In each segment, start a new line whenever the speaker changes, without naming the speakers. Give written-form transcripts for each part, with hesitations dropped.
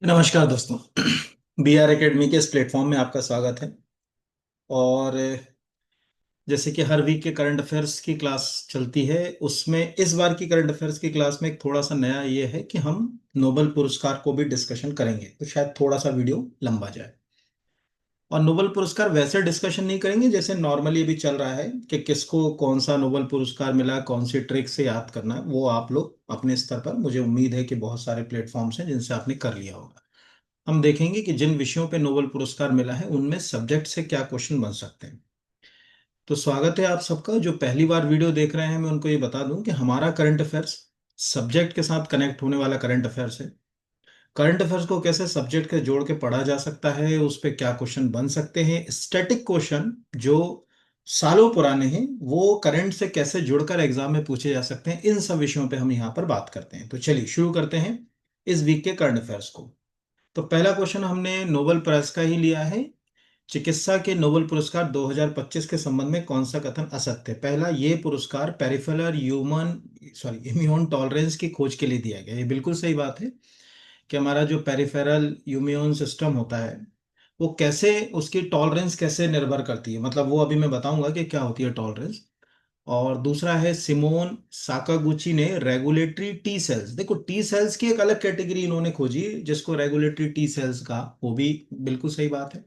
नमस्कार दोस्तों। B are academy के इस प्लेटफॉर्म में आपका स्वागत है। और जैसे कि हर वीक के करंट अफेयर्स की क्लास चलती है, उसमें इस बार की करंट अफेयर्स की क्लास में एक थोड़ा सा नया ये है कि हम नोबेल पुरस्कार को भी डिस्कशन करेंगे, तो शायद थोड़ा सा वीडियो लंबा जाए। और नोबेल पुरस्कार वैसे डिस्कशन नहीं करेंगे जैसे नॉर्मली अभी चल रहा है कि किसको कौन सा नोबेल पुरस्कार मिला, कौन सी ट्रिक से याद करना है, वो आप लोग अपने स्तर पर, मुझे उम्मीद है कि बहुत सारे प्लेटफॉर्म्स हैं जिनसे आपने कर लिया होगा। हम देखेंगे कि जिन विषयों पे नोबेल पुरस्कार मिला है उनमें सब्जेक्ट से क्या क्वेश्चन बन सकते हैं। तो स्वागत है आप सबका। जो पहली बार वीडियो देख रहे हैं, मैं उनको ये बता दूं कि हमारा करंट अफेयर्स सब्जेक्ट के साथ कनेक्ट होने वाला करंट अफेयर्स है। करंट अफेयर्स को कैसे सब्जेक्ट के जोड़ के पढ़ा जा सकता है, उस पे क्या क्वेश्चन बन सकते हैं, स्टैटिक क्वेश्चन जो सालों पुराने हैं वो करंट से कैसे जुड़कर एग्जाम में पूछे जा सकते हैं, इन सब विषयों पे हम यहाँ पर बात करते हैं। तो चलिए शुरू करते हैं इस वीक के करंट अफेयर्स को। तो पहला क्वेश्चन हमने नोबेल प्राइज का ही लिया है। चिकित्सा के नोबेल पुरस्कार 2025 के संबंध में कौन सा कथन असत्य है? पहला, ये पुरस्कार पेरिफेरल इम्यून टॉलरेंस की खोज के लिए दिया गया। ये बिल्कुल सही बात है कि हमारा जो पेरिफेरल इम्यून सिस्टम होता है वो कैसे, उसकी टॉलरेंस कैसे निर्भर करती है, मतलब वो अभी मैं बताऊंगा कि क्या होती है टॉलरेंस। और दूसरा है, सिमोन साकागुची ने रेगुलेटरी टी सेल्स, देखो टी सेल्स की एक अलग कैटेगरी इन्होंने खोजी जिसको रेगुलेटरी टी सेल्स का, वो भी बिल्कुल सही बात है।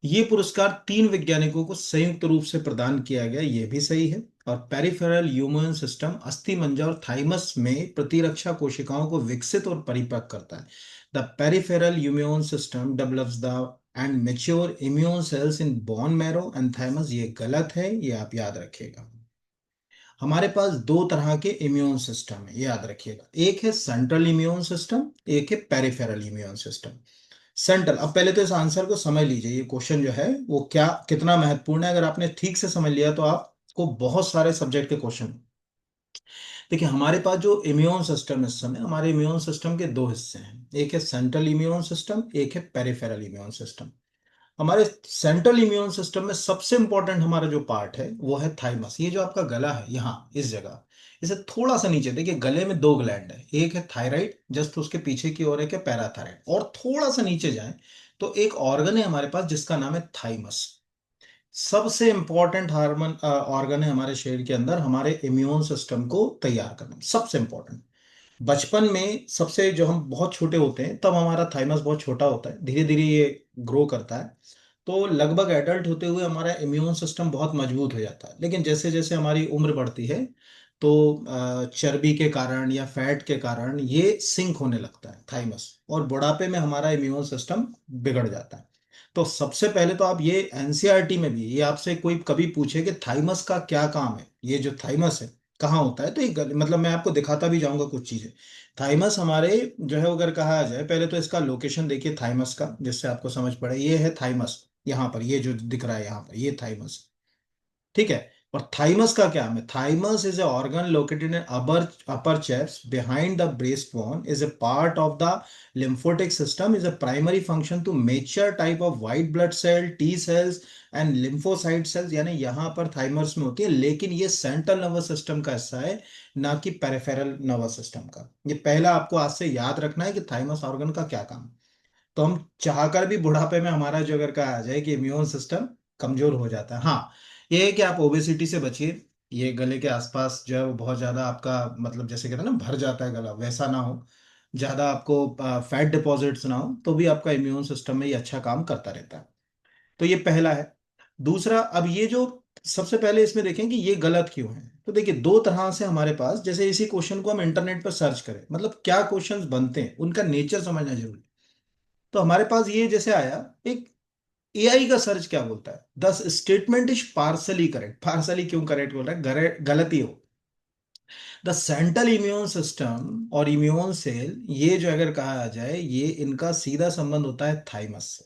ये पुरस्कार तीन वैज्ञानिकों को संयुक्त रूप से प्रदान किया गया, ये भी सही है। और पेरिफेरल ह्यूमन सिस्टम अस्थि मज्जा और थाइमस में प्रतिरक्षा कोशिकाओं को विकसित और परिपक्व करता है। The peripheral immune system develops the end mature immune cells in bone marrow and thymus, ये गलत है, ये आप याद रखिएगा। हमारे पास दो तरह के इम्यून सिस्टम है, याद रखिएगा। एक है सेंट्रल इम्यून सिस्टम, एक है पेरिफेरल इम्यून सिस्टम। सेंट्रल, अब पहले तो इस आंसर को समझ लीजिए, ये क्वेश्चन जो है वो क्या कितना महत्वपूर्ण है। अगर आपने ठीक से समझ लिया तो आपको बहुत सारे सब्जेक्ट के क्वेश्चन। देखिए हमारे पास जो इम्यून सिस्टम इस समय, हमारे इम्यून सिस्टम के दो हिस्से हैं, एक है सेंट्रल इम्यून सिस्टम, एक है पेरिफेरल इम्यून सिस्टम। हमारे सेंट्रल इम्यून सिस्टम में सबसे इंपॉर्टेंट हमारा जो पार्ट है वो है थाइमस। ये जो आपका गला है यहाँ इस जगह, इसे थोड़ा सा नीचे देखिए, गले में दो ग्लैंड है, एक है थायराइड, जस्ट उसके पीछे की ओर एक है पैराथायराइड, और थोड़ा सा नीचे जाए तो एक ऑर्गन है हमारे पास जिसका नाम है थाइमस। सबसे इंपॉर्टेंट हार्मोन ऑर्गन है हमारे शरीर के अंदर, हमारे इम्यून सिस्टम को तैयार करने में सबसे इंपॉर्टेंट। बचपन में सबसे, जो हम बहुत छोटे होते हैं तब हमारा थाइमस बहुत छोटा होता है, धीरे धीरे ये ग्रो करता है। तो लगभग एडल्ट होते हुए हमारा इम्यून सिस्टम बहुत मजबूत हो जाता है। लेकिन जैसे जैसे हमारी उम्र बढ़ती है तो चर्बी के कारण या फैट के कारण ये सिंक होने लगता है थाइमस, और बुढ़ापे में हमारा इम्यून सिस्टम बिगड़ जाता है। तो सबसे पहले तो आप ये एनसीईआरटी में भी ये आपसे कोई कभी पूछे कि थाइमस का क्या काम है, ये जो थाइमस है कहाँ होता है, तो ये मतलब मैं आपको दिखाता भी जाऊंगा कुछ चीजें। थाइमस हमारे जो है, अगर कहा जाए पहले तो इसका लोकेशन देखिए थाइमस का, जिससे आपको समझ पड़े, ये है थाइमस, यहाँ पर ये जो दिख रहा है यहाँ पर ये थाइमस, ठीक है। और थाइमस का क्या है? Thymus is a organ located in upper upper chest behind the breast bone, is a part of the lymphatic system, is a primary function to mature type of white blood cell, T cells and lymphocyte cells, यानी यहाँ पर thymus में होती है, लेकिन ये central nervous system का हिस्सा है, ना कि पेरिफेरल नर्वस सिस्टम का। ये पहला आपको आज से याद रखना है कि थाइमस ऑर्गन का क्या काम। तो हम चाहकर भी बुढ़ापे में हमारा जो, अगर कहा जाए कि इम्यून सिस्टम कमजोर हो जाता है। हाँ, ये है कि आप ओबेसिटी से बचिए, ये गले के आसपास जो है वो बहुत ज्यादा आपका, मतलब जैसे कहते हैं ना भर जाता है गला, वैसा ना हो। ज्यादा आपको फैट डिपॉजिट्स ना हो, तो भी आपका इम्यून सिस्टम में ये अच्छा काम करता रहता है। तो ये पहला है। दूसरा, अब ये जो सबसे पहले इसमें देखें कि ये गलत क्यों है। तो देखिए दो तरह से हमारे पास, जैसे इसी क्वेश्चन को हम इंटरनेट पर सर्च करें, मतलब क्या क्वेश्चंस बनते हैं उनका नेचर समझना जरूरी है। तो हमारे पास ये जैसे आया एक, एआई का सर्च क्या बोलता है, the statement is partly correct. Partly क्यों करेक्ट बोल रहा है, गलत ही हो। द सेंट्रल इम्यून सिस्टम और इम्यून सेल, ये जो अगर कहा जाए, ये इनका सीधा संबंध होता है थाइमस से,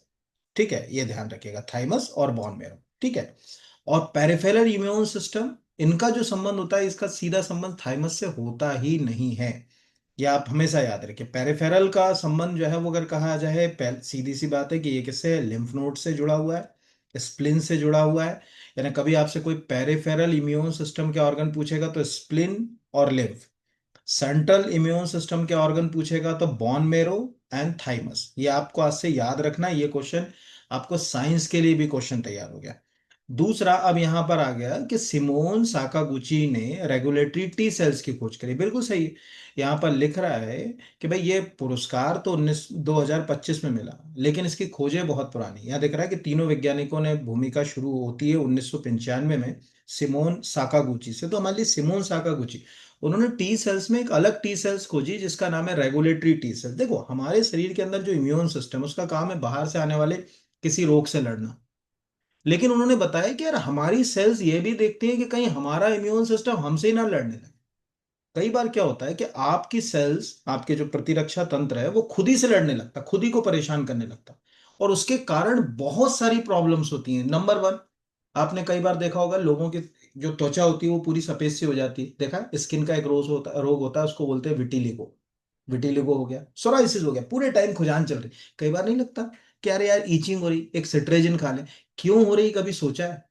ठीक है, ये ध्यान रखिएगा, थाइमस और बोन मैरो, ठीक है। और पेरिफेरल इम्यून सिस्टम, इनका जो संबंध होता है, इसका सीधा संबंध थाइमस से होता ही नहीं है। ये आप हमेशा याद रखिए। पेरिफेरल का संबंध जो है वो अगर कहा जाए, सीधी सी बात है कि ये किससे है, लिम्फ नोड से जुड़ा हुआ है, स्प्लिन से जुड़ा हुआ है। यानी कभी आपसे कोई पेरिफेरल इम्यून सिस्टम के ऑर्गन पूछेगा तो स्प्लिन और लिम्फ। सेंट्रल इम्यून सिस्टम के ऑर्गन पूछेगा तो बोन मेरो एंड थाइमस। ये आपको आज से याद रखना, ये क्वेश्चन आपको साइंस के लिए भी क्वेश्चन तैयार हो गया। दूसरा, अब यहां पर आ गया कि सिमोन साकागुची ने रेगुलेटरी टी सेल्स की खोज करी, बिल्कुल सही है। यहां पर लिख रहा है कि भाई ये पुरस्कार तो 2025 में मिला, लेकिन इसकी खोजें बहुत पुरानी। यहाँ दिख रहा है कि तीनों वैज्ञानिकों ने भूमिका शुरू होती है 1995 में सिमोन साकागुची से। तो हमारे लिए सिमोन साकागुची, उन्होंने टी सेल्स में एक अलग टी सेल्स खोजी जिसका नाम है रेगुलेटरी टी सेल। देखो, हमारे शरीर के अंदर जो इम्यून सिस्टम, उसका काम है बाहर से आने वाले किसी रोग से लड़ना। लेकिन उन्होंने बताया कि यार हमारी सेल्स ये भी देखती हैं कि कहीं हमारा इम्यून सिस्टम हमसे ही ना लड़ने लगे। कई बार क्या होता है कि आपकी सेल्स, आपके जो प्रतिरक्षा तंत्र है, वो खुद ही से लड़ने लगता, खुद ही को परेशान करने लगता, और उसके कारण बहुत सारी प्रॉब्लम्स होती हैं। नंबर वन, आपने कई बार देखा होगा लोगों की जो त्वचा होती है वो पूरी सफेद सी हो जाती है। देखा, स्किन का एक रोग होता है, उसको बोलते हैं विटिलिगो। विटिलिगो हो गया, सोराइसिस हो गया, पूरे टाइम खुजान चल रही। कई बार नहीं लगता कि अरे यार ईचिंग हो रही, एक सिट्रेजिन खा ले। क्यों हो रही, कभी सोचा है?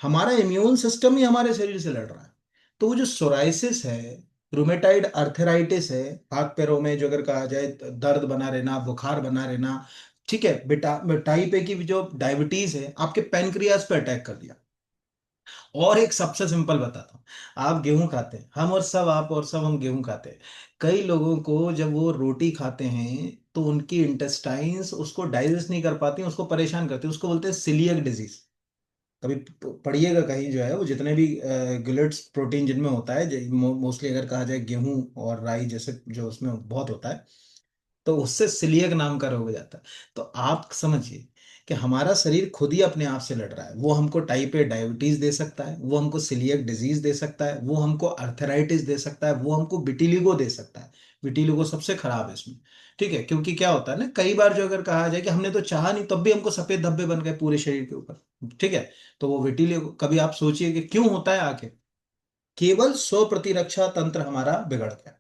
हमारा इम्यून सिस्टम ही हमारे शरीर से लड़ रहा है। तो वो जो सोराइसिस है, रूमेटाइड अर्थराइटिस है, हाथ पैरों में जो अगर कहा जाए दर्द बना रहना, बुखार बना रहना, ठीक है बेटा, टाइप ए की जो डायबिटीज है, आपके पेनक्रियास पे अटैक कर दिया। और एक सबसे सिंपल बताता हूँ, आप गेहूं खाते हैं, हम और सब, आप और सब हम गेहूं खाते हैं। कई लोगों को जब वो रोटी खाते हैं तो उनकी इंटेस्टाइन्स उसको डाइजेस्ट नहीं कर पाती, उसको परेशान करती है, उसको बोलते हैं सिलियक डिजीज। कभी पढ़िएगा कहीं, जो है वो जितने भी गिलेट्स प्रोटीन जिनमें होता है, मोस्टली अगर कहा जाए गेहूं और राई जैसे जो उसमें बहुत होता है, तो उससे सिलियक नाम का रोग हो जाता है। तो आप समझिए कि हमारा शरीर खुद ही अपने आप से लड़ रहा है। वो हमको टाइप ए डायबिटीज दे सकता है, वो हमको सिलियक डिजीज दे सकता है, वो हमको अर्थराइटिस दे सकता है, वो हमको विटिलिगो दे सकता है। विटिलिगो सबसे खराब है इसमें। ठीक है, क्योंकि क्या होता है ना, कई बार जो अगर कहा जाए कि हमने तो चाहा नहीं तब भी हमको सफेद धब्बे बन गए पूरे शरीर के ऊपर। ठीक है, तो वो विटिलिगो, कभी आप सोचिए कि क्यों होता है आखिर। केवल स्व प्रतिरक्षा तंत्र हमारा बिगड़ गया।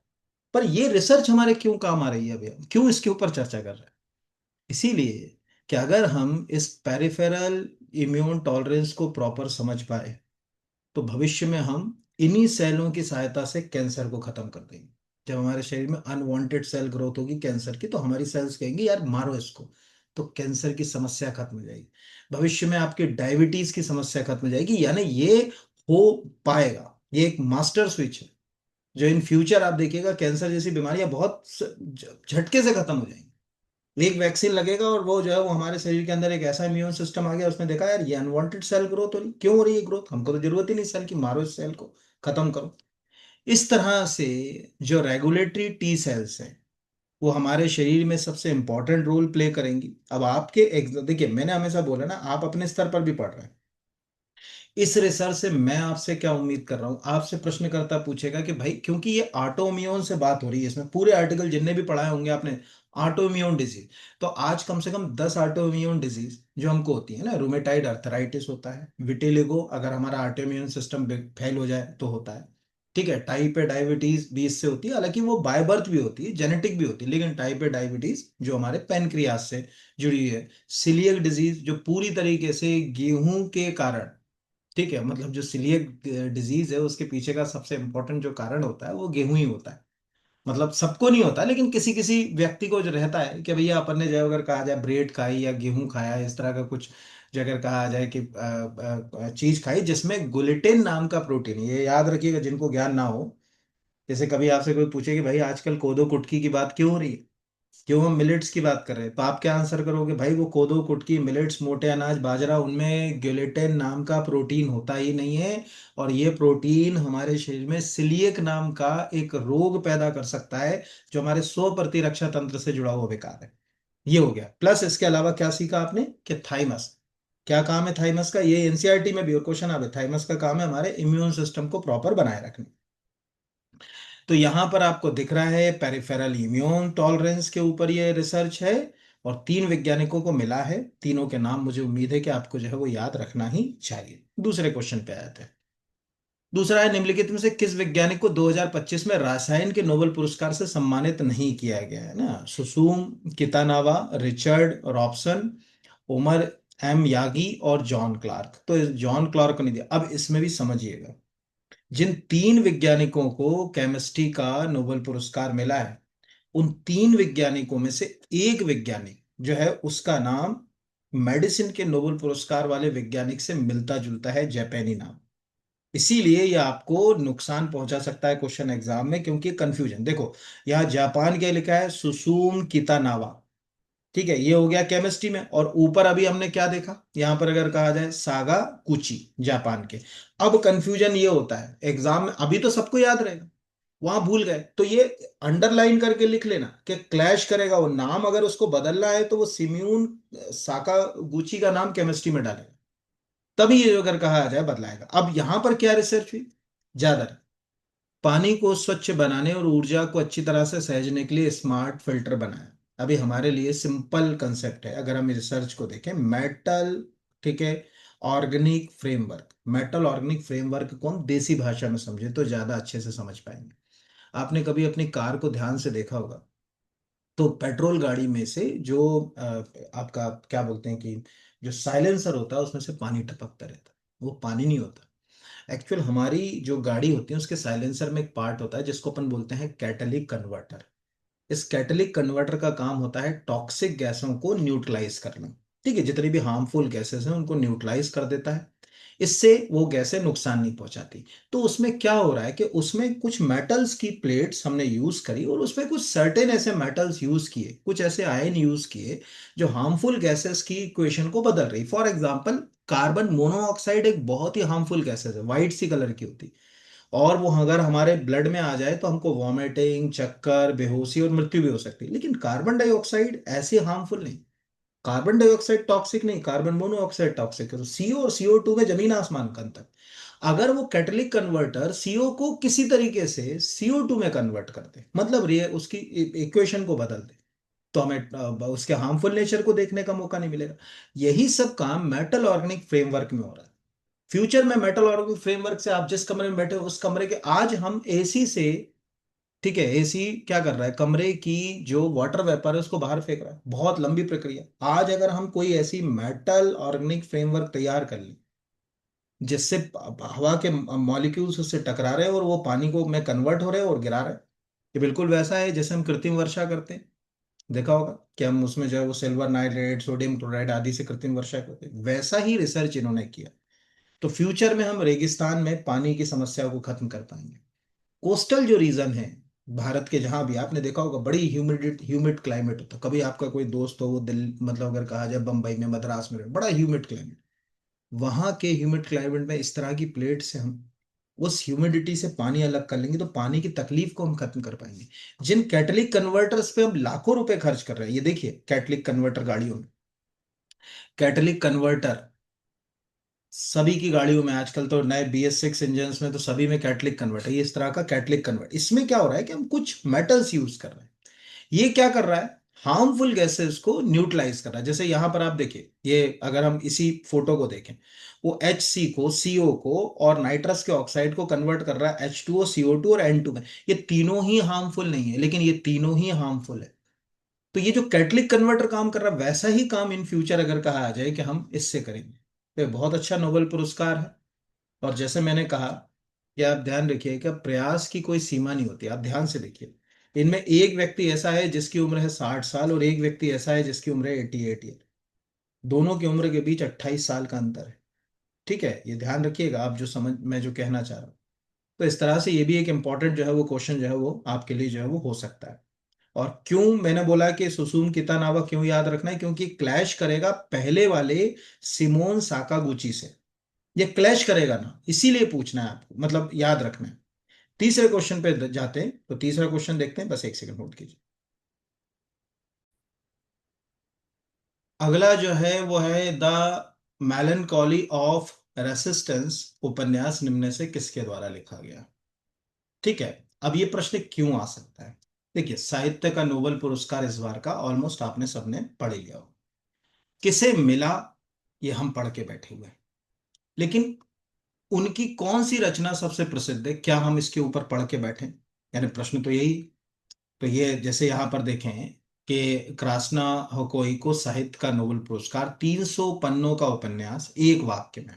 पर ये रिसर्च हमारे क्यों काम आ रही है अभी, हम क्यों इसके ऊपर चर्चा कर रहे हैं? इसीलिए कि अगर हम इस पेरिफेरल इम्यून टॉलरेंस को प्रॉपर समझ पाए, तो भविष्य में हम इन्हीं सेलों की सहायता से कैंसर को खत्म कर देंगे। जब हमारे शरीर में अनवांटेड सेल ग्रोथ होगी कैंसर की, तो हमारी सेल्स कहेंगी यार मारो इसको, तो कैंसर की समस्या खत्म हो जाएगी। भविष्य में आपकी डायबिटीज की समस्या खत्म हो जाएगी। यानी ये हो पाएगा, ये एक मास्टर स्विच है जो इन फ्यूचर आप देखिएगा कैंसर जैसी बीमारियां बहुत झटके से खत्म हो जाएंगी। एक वैक्सीन लगेगा और वो जो है वो हमारे शरीर के अंदर एक ऐसा इम्यून सिस्टम आ गया, उसने देखा यार ये अनवांटेड सेल ग्रोथ हो रही, क्यों हो रही है ग्रोथ, हमको तो जरूरत ही नहीं सेल की, मारो इस सेल को, खत्म करो। इस तरह से जो रेगुलेटरी टी सेल्स हैं, वो हमारे शरीर में सबसे इंपॉर्टेंट रोल प्ले करेंगी। अब आपके देखिए, मैंने हमेशा बोला ना, आप अपने स्तर पर भी पढ़ रहे हैं। इस रिसर्च से मैं आपसे क्या उम्मीद कर रहा हूं, आपसे प्रश्नकर्ता पूछेगा कि भाई, क्योंकि ये ऑटोइम्यून से बात हो रही है, इसमें पूरे आर्टिकल जितने भी पढ़ाए होंगे आपने, ऑटोइम्यून डिजीज, तो आज कम से कम 10 ऑटोइम्यून डिजीज जो हमको होती है ना, रूमेटाइड अर्थराइटिस होता है, विटिलिगो अगर हमारा ऑटोइम्यून सिस्टम फेल हो जाए तो होता है। ठीक है, टाइप ए डायबिटीज भी इससे होती है, हालांकि वो बाय बर्थ भी होती है, जेनेटिक भी होती है, लेकिन टाइप ए डायबिटीज जो हमारे पेनक्रियास से जुड़ी है। सिलियक डिजीज जो पूरी तरीके से गेहूं के कारण, ठीक है, मतलब जो सिलियक डिजीज है उसके पीछे का सबसे इंपॉर्टेंट जो कारण होता है वो गेहूं ही होता है। मतलब सबको नहीं होता, लेकिन किसी किसी व्यक्ति को जो रहता है कि भैया अपन ने जो अगर कहा जाए ब्रेड खाई या गेहूं खाया, इस तरह का कुछ जो अगर कहा जाए कि चीज खाई जिसमें ग्लूटेन नाम का प्रोटीन, ये याद रखिएगा जिनको ज्ञान ना हो। जैसे कभी आपसे कोई पूछे कि भाई आजकल कोदो कुटकी की बात क्यों हो रही है, क्यों हम मिलेट्स की बात कर रहे हैं, तो आप क्या आंसर करोगे? भाई वो कोदो कुटकी मिलेट्स मोटे अनाज बाजरा, उनमें ग्लूटेन नाम का प्रोटीन होता ही नहीं है। और ये प्रोटीन हमारे शरीर में सिलियक नाम का एक रोग पैदा कर सकता है जो हमारे स्व प्रतिरक्षा तंत्र से जुड़ा हुआ बेकार है। ये हो गया। प्लस इसके अलावा क्या सीखा आपने कि थाइमस, क्या काम है थाइमस का, ये एनसीईआरटी में भी और क्वेश्चन आवे, थाइमस का काम है हमारे इम्यून सिस्टम को प्रॉपर बनाए रखना। तो यहां पर आपको दिख रहा है पेरिफेरल इम्यून टॉलरेंस के ऊपर ये रिसर्च है, और 3 वैज्ञानिकों को मिला है। तीनों के नाम मुझे उम्मीद है कि आपको जो है वो याद रखना ही चाहिए। दूसरे क्वेश्चन पे आते हैं। दूसरा है, निम्नलिखित में से किस वैज्ञानिक को 2025 में रसायन के नोबेल पुरस्कार से सम्मानित नहीं किया गया है ना? Susumu Kitagawa, Richard Robson, Omar M Yaghi और जॉन क्लार्क। तो जॉन क्लार्क को नहीं दिया। अब इसमें भी समझिएगा, जिन 3 वैज्ञानिकों को केमिस्ट्री का नोबेल पुरस्कार मिला है, उन तीन वैज्ञानिकों में से एक वैज्ञानिक जो है उसका नाम मेडिसिन के नोबेल पुरस्कार वाले वैज्ञानिक से मिलता जुलता है, जापानी नाम। इसीलिए ये आपको नुकसान पहुंचा सकता है क्वेश्चन एग्जाम में, क्योंकि कंफ्यूजन देखो, यहाँ जापान के लिखा है सुसुम कितानावा, ठीक है, ये हो गया केमिस्ट्री में। और ऊपर अभी हमने क्या देखा, यहां पर अगर कहा जाए सागा कुची, जापान के। अब कंफ्यूजन ये होता है एग्जाम में, अभी तो सबको याद रहेगा, वहां भूल गए तो ये अंडरलाइन करके लिख लेना कि क्लैश करेगा वो नाम, अगर उसको बदलना है तो वो सिम्यून साकागुची का नाम केमिस्ट्री में डालेगा, तभी ये अगर कहा जाए बदलाएगा। अब यहां पर क्या रिसर्च हुई, ज्यादा नहीं। पानी को स्वच्छ बनाने और ऊर्जा को अच्छी तरह से सहेजने के लिए स्मार्ट फिल्टर बनाया। अभी हमारे लिए सिंपल कंसेप्ट है, अगर हम रिसर्च को देखें, मेटल, ठीक है, organic framework. Metal organic framework को हम देसी भाषा में समझे तो ज्यादा अच्छे से समझ पाएंगे। आपने कभी अपनी कार को ध्यान से देखा होगा, तो पेट्रोल गाड़ी में से जो आपका क्या बोलते हैं कि जो साइलेंसर होता है उसमें से पानी टपकता रहता है, वो पानी नहीं होता। एक्चुअल हमारी जो गाड़ी होती है उसके साइलेंसर में एक पार्ट होता है जिसको अपन बोलते हैं कैटलिक कन्वर्टर। इस कैटलिक कन्वर्टर का काम होता है टॉक्सिक गैसों को न्यूट्रलाइज करना। ठीक है, जितनी भी हार्मफुल गैसेस हैं उनको न्यूट्रलाइज कर देता है, इससे वो गैसें नुकसान नहीं पहुंचाती। तो उसमें क्या हो रहा है कि उसमें कुछ मेटल्स की प्लेट्स हमने यूज करी और उसमें कुछ सर्टेन ऐसे मेटल्स यूज किए, कुछ ऐसे आयन यूज किए जो हार्मफुल गैसेस की इक्वेशन को बदल रही। फॉर एग्जाम्पल, कार्बन मोनोऑक्साइड एक बहुत ही हार्मफुल गैसेस है, व्हाइट सी कलर की होती, और वो अगर हमारे ब्लड में आ जाए तो हमको वॉमिटिंग, चक्कर, बेहोशी और मृत्यु भी हो सकती है। लेकिन कार्बन डाइऑक्साइड ऐसे हार्मफुल नहीं, कार्बन डाइऑक्साइड टॉक्सिक नहीं, कार्बन मोनोऑक्साइड टॉक्सिक है। तो सीओ और CO2 में जमीन आसमान का अंतर। अगर वो कैटलिक कन्वर्टर सीओ को किसी तरीके से CO2 में कन्वर्ट कर दे, मतलब उसकी इक्वेशन को बदल दे, तो हमें उसके हार्मफुल नेचर को देखने का मौका नहीं मिलेगा। यही सब काम मेटल ऑर्गेनिक फ्रेमवर्क में हो रहा है। फ्यूचर में मेटल ऑर्गेनिक फ्रेमवर्क से आप जिस कमरे में बैठे हो उस कमरे के, आज हम एसी से, ठीक है, एसी क्या कर रहा है, कमरे की जो वाटर वेपर है उसको बाहर फेंक रहा है, बहुत लंबी प्रक्रिया। आज अगर हम कोई ऐसी मेटल ऑर्गेनिक फ्रेमवर्क तैयार कर ले जिससे हवा के मॉलिक्यूल्स उससे टकरा रहे हैं और वो पानी को में कन्वर्ट हो रहे हैं और गिरा रहे हैं, ये बिल्कुल वैसा है जैसे हम कृत्रिम वर्षा करते हैं। देखा होगा कि हम उसमें जो है वो सिल्वर नाइट्रेट, सोडियम क्लोराइड आदि से कृत्रिम वर्षा करते हैं, वैसा ही रिसर्च इन्होंने किया। तो फ्यूचर में हम रेगिस्तान में पानी की समस्या को खत्म कर पाएंगे। कोस्टल जो रीजन है भारत के, जहां भी आपने देखा होगा बड़ी ह्यूमिड क्लाइमेट होता है। कभी आपका कोई दोस्त हो वो दिल्ली, मतलब अगर कहा जाए बंबई में, मद्रास में बड़ा ह्यूमिड क्लाइमेट, वहां के ह्यूमिड क्लाइमेट में इस तरह की प्लेट से हम उस ह्यूमिडिटी से पानी अलग कर लेंगे तो पानी की तकलीफ को हम खत्म कर पाएंगे। जिन कैटलिक कन्वर्टर्स पे हम लाखों रुपए खर्च कर रहे हैं, ये देखिए कैटलिक कन्वर्टर गाड़ियों में, कैटलिक कन्वर्टर सभी की गाड़ियों में आजकल तो नए BS6 इंजन में तो सभी में कैटलिक कन्वर्ट है। ये इस तरह का कैटलिक कन्वर्ट, इसमें क्या हो रहा है कि हम कुछ मेटल्स यूज कर रहे हैं। ये क्या कर रहा है, हार्मफुल गैसेस को न्यूट्रलाइज कर रहा है। जैसे यहां पर आप देखिए, ये अगर हम इसी फोटो को देखें, वो HC को, CO को और नाइट्रस के ऑक्साइड को कन्वर्ट कर रहा है H2O, CO2 और N2 में। ये तीनों ही हार्मफुल नहीं है, लेकिन ये तीनों ही हार्मफुल है। तो ये जो कैटलिक कन्वर्टर काम कर रहा है, वैसा ही काम इन फ्यूचर अगर कहा आ जाए कि हम इससे करेंगे, तो ये बहुत अच्छा नोबेल पुरस्कार है। और जैसे मैंने कहा कि आप ध्यान रखिए कि प्रयास की कोई सीमा नहीं होती। आप ध्यान से देखिए, इनमें एक व्यक्ति ऐसा है जिसकी उम्र है 60 साल और एक व्यक्ति ऐसा है जिसकी उम्र है 88 ईयर। दोनों की उम्र के बीच 28 साल का अंतर है। ठीक है, ये ध्यान रखिएगा आप, जो समझ मैं जो कहना चाह रहा हूँ। तो इस तरह से ये भी एक इंपॉर्टेंट जो है वो क्वेश्चन जो है वो आपके लिए जो है वो हो सकता है। और क्यों मैंने बोला कि सुसुम कितानावा क्यों याद रखना है, क्योंकि क्लैश करेगा पहले वाले सिमोन साकागुची से। ये क्लैश करेगा ना, इसीलिए पूछना है आपको, मतलब याद रखना है। तीसरे क्वेश्चन पे जाते हैं, तो तीसरा क्वेश्चन देखते हैं, बस एक सेकंड होल्ड कीजिए। अगला जो है वो है द मेलनकॉली ऑफ रेसिस्टेंस उपन्यास निम्न से किसके द्वारा लिखा गया। ठीक है, अब ये प्रश्न क्यों आ सकता है। देखिए, साहित्य का नोबेल पुरस्कार इस बार का ऑलमोस्ट आपने सबने पढ़ लिया हो, किसे मिला ये हम पढ़ के बैठे हुए हैं। लेकिन उनकी कौन सी रचना सबसे प्रसिद्ध है, क्या हम इसके ऊपर पढ़ के बैठे, यानी प्रश्न तो यही। तो ये जैसे यहाँ पर देखें कि क्रासना हकोई को साहित्य का नोबेल पुरस्कार, 300 पन्नों का उपन्यास एक वाक्य में,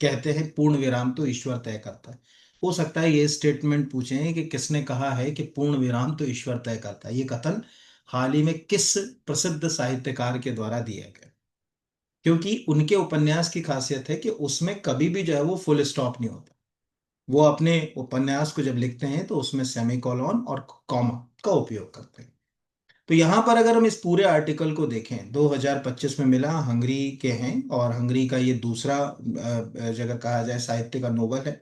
कहते हैं पूर्ण विराम तो ईश्वर तय करता है। हो सकता है ये स्टेटमेंट पूछें कि किसने कहा है कि पूर्ण विराम तो ईश्वर तय करता है। ये कथन हाल ही में किस प्रसिद्ध साहित्यकार के द्वारा दिया गया? क्योंकि उनके उपन्यास की खासियत है कि उसमें कभी भी जो है वो फुल स्टॉप नहीं होता। वो अपने उपन्यास को जब लिखते हैं तो उसमें सेमीकोलन और कॉमा का उपयोग करते हैं। तो यहाँ पर अगर हम इस पूरे आर्टिकल को देखें, 2025 में मिला, हंगरी के हैं और हंगरी का ये दूसरा जगह कहा जाए साहित्य का नोबल है।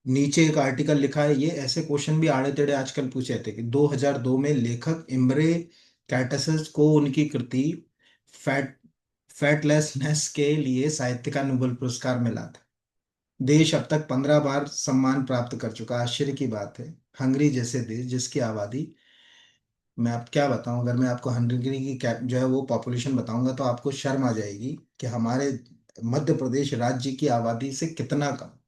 नीचे एक आर्टिकल लिखा है, ये ऐसे क्वेश्चन भी आड़े टेढ़े आजकल पूछे थे कि 2002 में लेखक इम्रे कैटसस को उनकी कृति फैट फैटलेसनेस के लिए साहित्य का नोबेल पुरस्कार मिला था। देश अब तक 15 बार सम्मान प्राप्त कर चुका, आश्चर्य की बात है। हंगरी जैसे देश जिसकी आबादी, मैं आप क्या बताऊं, अगर मैं आपको हंगरी की जो है वो पॉपुलेशन बताऊंगा तो आपको शर्म आ जाएगी कि हमारे मध्य प्रदेश राज्य की आबादी से कितना कम।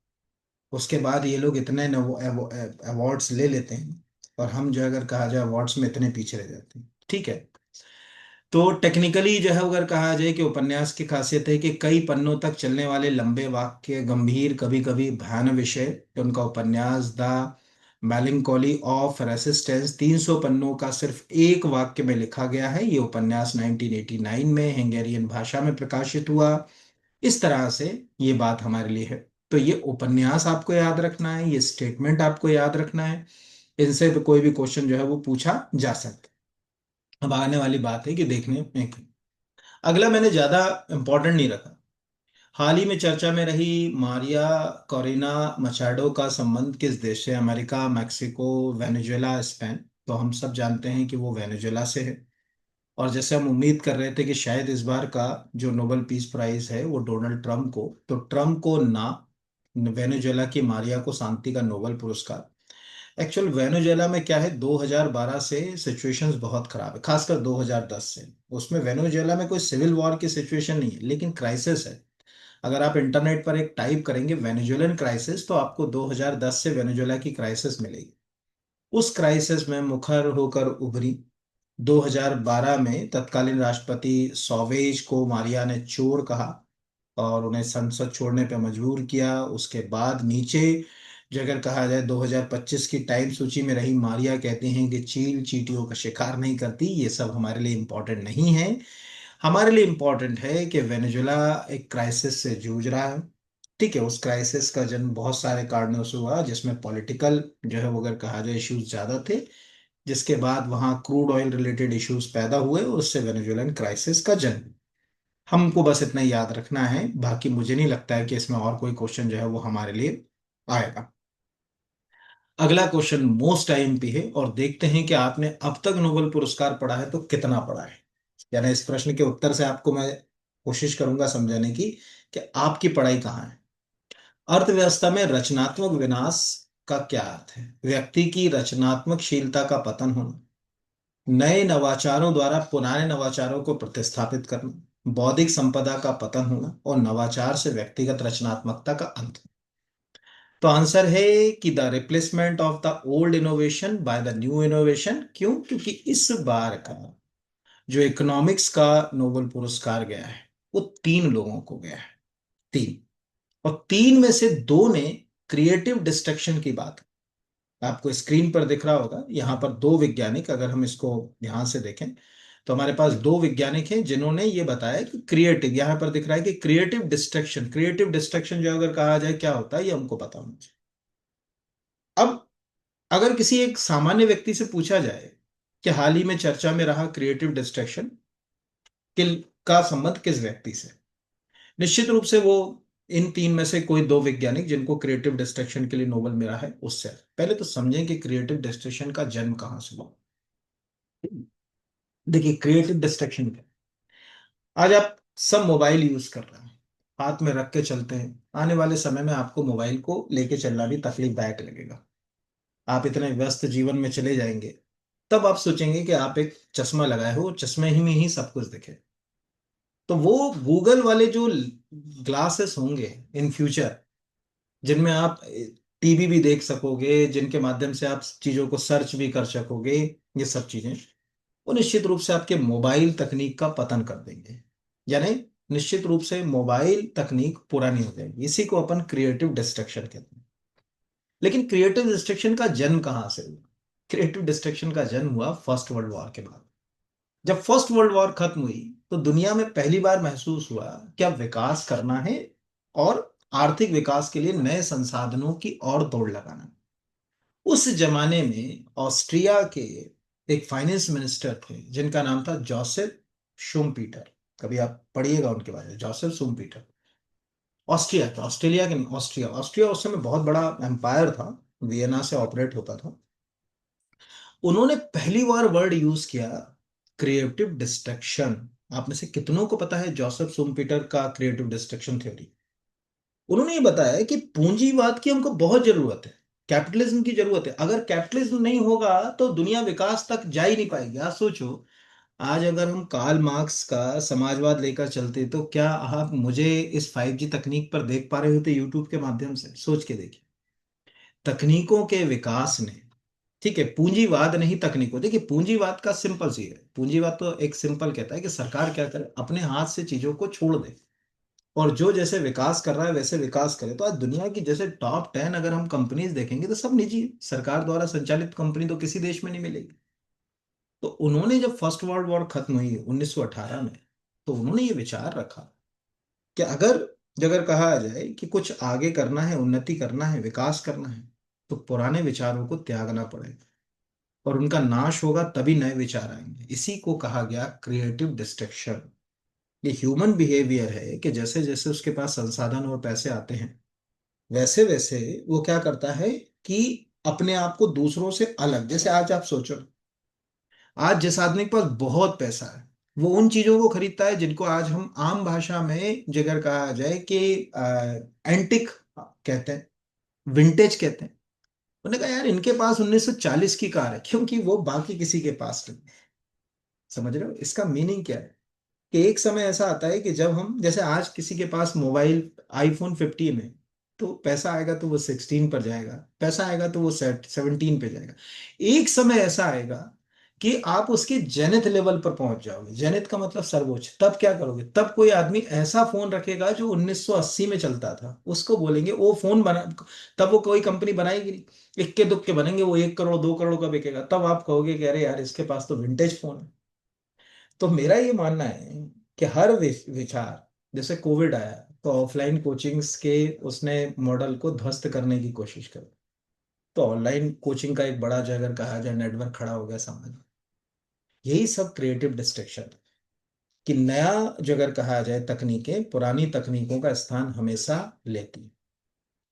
उसके बाद ये लोग इतने अवार्ड्स ले लेते हैं और हम जो है अगर कहा जाए अवार्ड्स में इतने पीछे रह जाते हैं। ठीक है। तो टेक्निकली जो है अगर कहा जाए कि उपन्यास की खासियत है कि कई पन्नों तक चलने वाले लंबे वाक्य, गंभीर कभी कभी भयानक विषय। उनका उपन्यास द मेलंकोली ऑफ रेसिस्टेंस 300 पन्नों का सिर्फ एक वाक्य में लिखा गया है। ये उपन्यास 1989 में हंगेरियन भाषा में प्रकाशित हुआ। इस तरह से ये बात हमारे लिए है। तो ये उपन्यास आपको याद रखना है, ये स्टेटमेंट आपको याद रखना है। इनसे भी कोई भी क्वेश्चन जो है वो पूछा जा सकता है। अब आने वाली बात है कि देखने में अगला मैंने ज्यादा इंपॉर्टेंट नहीं रखा। हाल ही में चर्चा में रही मारिया कोरिना मचाडो का संबंध किस देश से? America, Mexico, Venezuela, Spain. तो हम सब जानते हैं कि वो वेनेजुएला से है। और जैसे हम उम्मीद कर रहे थे कि शायद इस बार का जो नोबेल पीस प्राइज है वो डोनाल्ड ट्रम्प को, तो ट्रम्प को ना, वेनेजुएला की मारिया को शांति का नोबेल पुरस्कार। एक्चुअल वेनेजुएला में क्या है, 2012 से सिचुएशंस बहुत खराब है, खासकर 2010 से। उसमें वेनेजुएला में कोई सिविल वॉर की सिचुएशन नहीं है लेकिन क्राइसिस है। अगर आप इंटरनेट पर एक टाइप करेंगे वेनेजुएलन क्राइसिस तो आपको 2010 से वेनेजुएला की क्राइसिस मिलेगी। उस क्राइसिस में मुखर होकर उभरी। 2012 में तत्कालीन राष्ट्रपति सॉवेज को मारिया ने चोर कहा और उन्हें संसद छोड़ने पर मजबूर किया। उसके बाद नीचे जो अगर कहा जाए 2025 की टाइम सूची में रही, मारिया कहती हैं कि चील चींटियों का शिकार नहीं करती। ये सब हमारे लिए इम्पोर्टेंट नहीं है। हमारे लिए इम्पोर्टेंट है कि वेनेजुएला एक क्राइसिस से जूझ रहा है। ठीक है, उस क्राइसिस का जन्म बहुत सारे कारणों से हुआ जिसमें पॉलिटिकल जो है वो अगर कहा जाए इश्यूज ज्यादा थे, जिसके बाद वहां क्रूड ऑयल रिलेटेड इश्यूज पैदा हुए और उससे वेनेजुएलन क्राइसिस का जन्म। हमको बस इतना याद रखना है, बाकी मुझे नहीं लगता है कि इसमें और कोई क्वेश्चन जो है वो हमारे लिए आएगा। अगला क्वेश्चन मोस्ट आईएमपी है और देखते हैं कि आपने अब तक नोबेल पुरस्कार पढ़ा है तो कितना पढ़ा है। यानी इस प्रश्न के उत्तर से आपको मैं कोशिश करूंगा समझाने की कि आपकी पढ़ाई कहाँ है। अर्थव्यवस्था में रचनात्मक विनाश का क्या अर्थ है? व्यक्ति की रचनात्मकशीलता का पतन होना, नए नवाचारों द्वारा पुराने नवाचारों को प्रतिस्थापित करना, बौद्धिक संपदा का पतन होना और नवाचार से व्यक्तिगत रचनात्मकता का अंत। तो आंसर है कि the replacement of the old innovation by the new innovation. क्यों? क्योंकि इस बार का जो इकोनॉमिक्स का नोबेल पुरस्कार गया है वो 3 लोगों को गया है। 3, और 3 में से 2 ने क्रिएटिव डिस्ट्रक्शन की बात, आपको स्क्रीन पर दिख रहा होगा यहाँ पर 2 वैज्ञानिक, अगर हम इसको ध्यान से देखें तो हमारे पास 2 वैज्ञानिक हैं जिन्होंने ये बताया कि क्रिएटिव, यहाँ पर दिख रहा है कि क्रिएटिव डिस्ट्रक्शन, क्रिएटिव डिस्ट्रक्शन जो अगर कहा जाए क्या होता है ये हमको पता होना चाहिए। अब अगर किसी एक सामान्य व्यक्ति से पूछा जाए कि हाल ही में चर्चा में रहा क्रिएटिव डिस्ट्रक्शन का संबंध किस व्यक्ति से, निश्चित रूप से वो इन 3 में से कोई 2 वैज्ञानिक जिनको क्रिएटिव डिस्ट्रक्शन के लिए नोबेल मिला है उससे। पहले तो समझें कि क्रिएटिव डिस्ट्रक्शन का जन्म कहाँ से हुआ। देखिए क्रिएटिव डिस्ट्रक्शन क्या, आज आप सब मोबाइल यूज कर रहे हैं, हाथ में रख के चलते हैं। आने वाले समय में आपको मोबाइल को लेके चलना भी तकलीफदायक लगेगा। आप इतने व्यस्त जीवन में चले जाएंगे, तब आप सोचेंगे कि आप एक चश्मा लगाए हो, चश्मे ही में ही सब कुछ दिखे। तो वो गूगल वाले जो ग्लासेस होंगे इन फ्यूचर, जिनमें आप टीवी भी देख सकोगे, जिनके माध्यम से आप चीजों को सर्च भी कर सकोगे, ये सब चीजें वो निश्चित रूप से आपके मोबाइल तकनीक का पतन कर देंगे। यानी निश्चित रूप से मोबाइल तकनीक पुरानी हो जाएगी। इसी को अपन क्रिएटिव डिस्ट्रक्शन कहते हैं। लेकिन क्रिएटिव डिस्ट्रक्शन का जन्म कहाँ से हुआ? क्रिएटिव डिस्ट्रक्शन का जन्म हुआ फर्स्ट वर्ल्ड वॉर के बाद। जब फर्स्ट वर्ल्ड वॉर खत्म हुई तो दुनिया में पहली बार महसूस हुआ कि अब विकास करना है, और आर्थिक विकास के लिए नए संसाधनों की और दौड़ लगाना है। उस जमाने में ऑस्ट्रिया के एक फाइनेंस मिनिस्टर थे जिनका नाम था जोसेफ शुम्पीटर। कभी आप पढ़िएगा उनके बारे में, जोसेफ शुम्पीटर। ऑस्ट्रिया था, ऑस्ट्रेलिया के नहीं, ऑस्ट्रिया। ऑस्ट्रिया उस समय बहुत बड़ा एम्पायर था, वियना से ऑपरेट होता था। उन्होंने पहली बार वर्ड यूज किया, क्रिएटिव डिस्ट्रक्शन। आप में से कितनों को पता है जोसेफ शुम्पीटर का क्रिएटिव डिस्ट्रक्शन थ्योरी? उन्होंने ये बताया कि पूंजीवाद की हमको बहुत जरूरत है, कैपिटलिज्म की जरूरत है। अगर कैपिटलिज्म नहीं होगा तो दुनिया विकास तक जा ही नहीं पाएगी। आप सोचो, आज अगर हम कार्ल मार्क्स का समाजवाद लेकर चलते तो क्या आप मुझे इस 5G तकनीक पर देख पा रहे होते यूट्यूब के माध्यम से? सोच के देखिए, तकनीकों के विकास ने, ठीक है, पूंजीवाद नहीं तकनीकों। देखिए पूंजीवाद का सिंपल सी है, पूंजीवाद तो एक सिंपल कहता है कि सरकार क्या करे, अपने हाथ से चीजों को छोड़ दे, और जो जैसे विकास कर रहा है वैसे विकास करे। तो आज दुनिया की जैसे टॉप 10 अगर हम कंपनीज देखेंगे तो सब निजी है। सरकार द्वारा संचालित कंपनी तो किसी देश में नहीं मिलेगी। तो उन्होंने जब फर्स्ट वर्ल्ड वॉर खत्म हुई 1918 में, तो उन्होंने ये विचार रखा कि अगर अगर कहा जाए कि कुछ आगे करना है, उन्नति करना है, विकास करना है, तो पुराने विचारों को त्यागना पड़ेगा, और उनका नाश होगा तभी नए विचार आएंगे। इसी को कहा गया क्रिएटिव डिस्ट्रक्शन। ये ह्यूमन बिहेवियर है कि जैसे जैसे उसके पास संसाधन और पैसे आते हैं, वैसे वैसे वो क्या करता है कि अपने आप को दूसरों से अलग, जैसे आज आप सोचो, आज जिस आदमी के पास बहुत पैसा है वो उन चीजों को खरीदता है जिनको आज हम आम भाषा में जिगर कहा जाए कि एंटिक कहते हैं, विंटेज कहते हैं। उन्होंने कहा यार इनके पास 1940 की कार है, क्योंकि वो बाकी किसी के पास नहीं। समझ रहे हो इसका मीनिंग क्या है? कि एक समय ऐसा आता है कि जब हम, जैसे आज किसी के पास मोबाइल iPhone 15 है, तो पैसा आएगा तो वो 16 पर जाएगा, पैसा आएगा तो वो 17 पे जाएगा। एक समय ऐसा आएगा कि आप उसके जेनिथ लेवल पर पहुंच जाओगे। जेनिथ का मतलब सर्वोच्च। तब क्या करोगे? तब कोई आदमी ऐसा फोन रखेगा जो 1980 में चलता था, उसको बोलेंगे वो फोन बना। तब वो कोई कंपनी बनाएगी नहीं, इक्के दुक्के बनेंगे, वो 1 करोड़ 2 करोड़ का बिकेगा। तब आप कहोगे कि अरे यार इसके पास तो विंटेज फोन है। तो मेरा ये मानना है कि हर विचार, जैसे कोविड आया तो ऑफलाइन कोचिंग्स के उसने मॉडल को ध्वस्त करने की कोशिश करी, तो ऑनलाइन कोचिंग का एक बड़ा जो अगर कहा जाए नेटवर्क खड़ा हो गया समाज में। यही सब क्रिएटिव डिस्ट्रक्शन कि नया जो अगर कहा जाए तकनीकें पुरानी तकनीकों का स्थान हमेशा लेती हैं,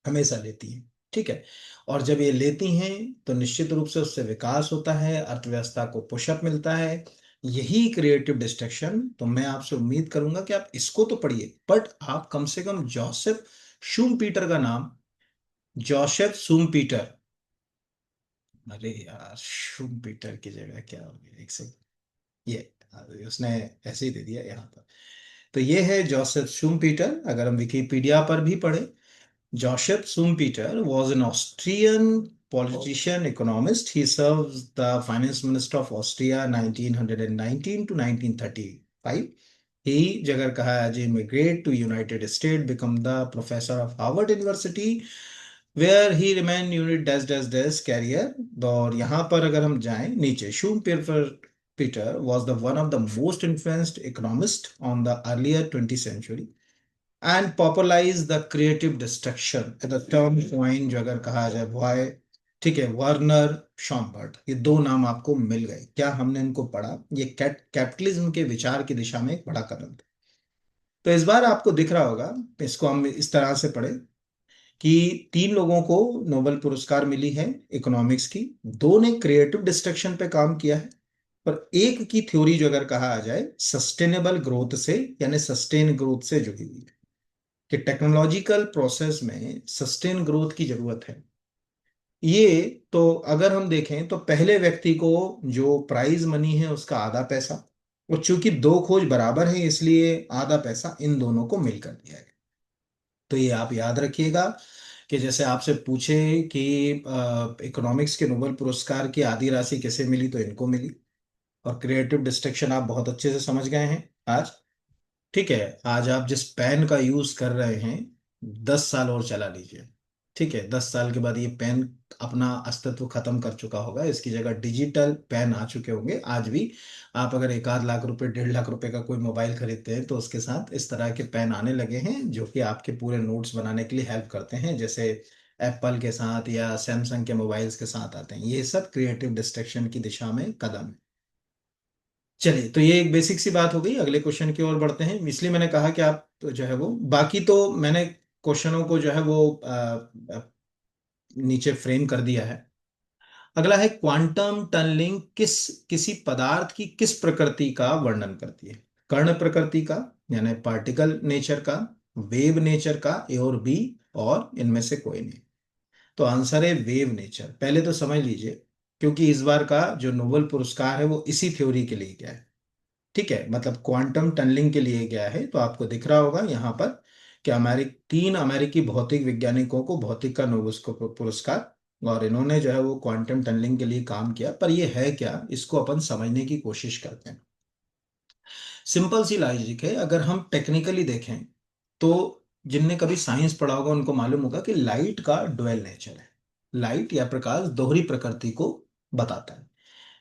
हमेशा लेती हैं। ठीक है, और जब ये लेती हैं तो निश्चित रूप से उससे विकास होता है, अर्थव्यवस्था को पुशअप मिलता है। यही क्रिएटिव डिस्ट्रक्शन। तो मैं आपसे उम्मीद करूंगा कि आप इसको तो पढ़िए, बट आप कम से कम जोसेफ शूमपीटर का नाम, जोसेफ शूमपीटर, अरे यार शूमपीटर की जगह क्या हो गया, एक सेकंड, ये उसने ऐसे ही दे दिया यहाँ पर। तो ये है जोसेफ शूमपीटर। अगर हम विकिपीडिया पर भी पढ़े, Joseph Schumpeter was an Austrian politician, economist. He serves the finance minister of Austria 1919 to 1935. He जगह कहा आज immigrate to United States, become the professor of Harvard University, where he remained unit dash dash dash career। और यहाँ पर अगर हम जाएं नीचे, Schumpeter Peter was the one of the most influenced economist on the earlier 20th century and popularise the creative destruction the term coin जो अगर कहा जाए वाय, ठीक है, वर्नर शॉम्बर्ट। ये दो नाम आपको मिल गए। क्या हमने इनको पढ़ा? ये कैपिटलिज्म के विचार की दिशा में एक बड़ा कदम था। तो इस बार आपको दिख रहा होगा, इसको हम इस तरह से पढ़े कि 3 लोगों को नोबेल पुरस्कार मिली है इकोनॉमिक्स की। 2 ने क्रिएटिव डिस्ट्रक्शन पे काम किया है, और एक की थ्योरी जो अगर कहा जाए सस्टेनेबल ग्रोथ से, यानी सस्टेन ग्रोथ से जुड़ी हुई है, कि टेक्नोलॉजिकल प्रोसेस में सस्टेन ग्रोथ की जरूरत है। ये तो अगर हम देखें तो पहले व्यक्ति को जो प्राइज मनी है उसका आधा पैसा, और चूंकि 2 खोज बराबर है इसलिए आधा पैसा इन दोनों को मिलकर दिया गया। तो ये आप याद रखिएगा कि जैसे आपसे पूछे कि इकोनॉमिक्स के नोबेल पुरस्कार की आधी राशि किसे मिली, तो इनको मिली। और क्रिएटिव डिस्ट्रक्शन आप बहुत अच्छे से समझ गए हैं आज। ठीक है, आज आप जिस पेन का यूज कर रहे हैं 10 साल और चला लीजिए, ठीक है, 10 साल के बाद ये पेन अपना अस्तित्व खत्म कर चुका होगा, इसकी जगह डिजिटल पेन आ चुके होंगे। आज भी आप अगर 1 आध लाख रुपए 1.5 लाख रुपए का कोई मोबाइल खरीदते हैं तो उसके साथ इस तरह के पेन आने लगे हैं जो कि आपके पूरे नोट्स बनाने के लिए हेल्प करते हैं, जैसे एप्पल के साथ या सैमसंग के मोबाइल्स के साथ आते हैं। ये सब क्रिएटिव डिस्ट्रक्शन की दिशा में कदम है। चलिए, तो ये एक बेसिक सी बात हो गई। अगले क्वेश्चन की ओर बढ़ते हैं। इसलिए मैंने कहा कि आप तो जो है वो, बाकी तो मैंने क्वेश्चनों को जो है वो नीचे फ्रेम कर दिया है। अगला है, क्वांटम टनलिंग किसी पदार्थ की किस प्रकृति का वर्णन करती है? कण प्रकृति का, यानी पार्टिकल नेचर का, वेव नेचर का, ए और बी, और इनमें से कोई नहीं। तो आंसर है वेव नेचर। पहले तो समझ लीजिए, क्योंकि इस बार का जो नोबेल पुरस्कार है वो इसी थ्योरी के लिए गया है। ठीक है, मतलब क्वांटम टनलिंग के लिए गया है। तो आपको दिख रहा होगा यहाँ पर कि हमारे 3 अमेरिकी भौतिक वैज्ञानिकों को भौतिक का नोबेल पुरस्कार, और इन्होंने जो है वो क्वांटम टनलिंग के लिए काम किया। पर ये है क्या, इसको अपन समझने की कोशिश करते हैं। सिंपल सी लॉजिक है। अगर हम टेक्निकली देखें तो जिनने कभी साइंस पढ़ा होगा उनको मालूम होगा कि लाइट का डुअल नेचर है। लाइट या प्रकाश दोहरी प्रकृति को बताता है।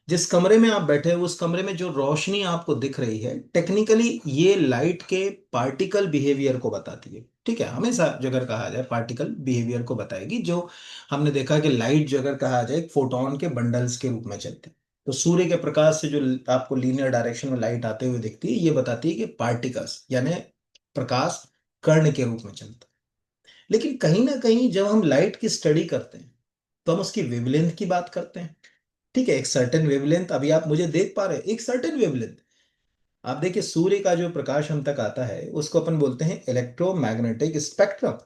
जिस कमरे में आप बैठे हैं उस कमरे में जो रोशनी आपको दिख रही है, टेक्निकली ये लाइट के पार्टिकल बिहेवियर को बताती है। ठीक है, हमेशा जो अगर कहा जाए पार्टिकल बिहेवियर को बताएगी। जो हमने देखा कि लाइट जो अगर कहा जाए फोटोन के बंडल्स के रूप में चलती है। तो सूर्य के प्रकाश से जो आपको लीनियर डायरेक्शन में लाइट आते हुए दिखती है, ये बताती है कि पार्टिकल्स यानी प्रकाश कर्ण के रूप में चलता है। लेकिन कहीं ना कहीं जब हम लाइट की स्टडी करते हैं तो हम उसकी वेवलेंथ की बात करते हैं। ठीक है, एक सर्टेन वेवलेंथ, अभी आप मुझे देख पा रहे हैं, एक सर्टेन वेवलेंथ। आप देखिए, सूर्य का जो प्रकाश हम तक आता है उसको अपन बोलते हैं इलेक्ट्रोमैग्नेटिक स्पेक्ट्रम।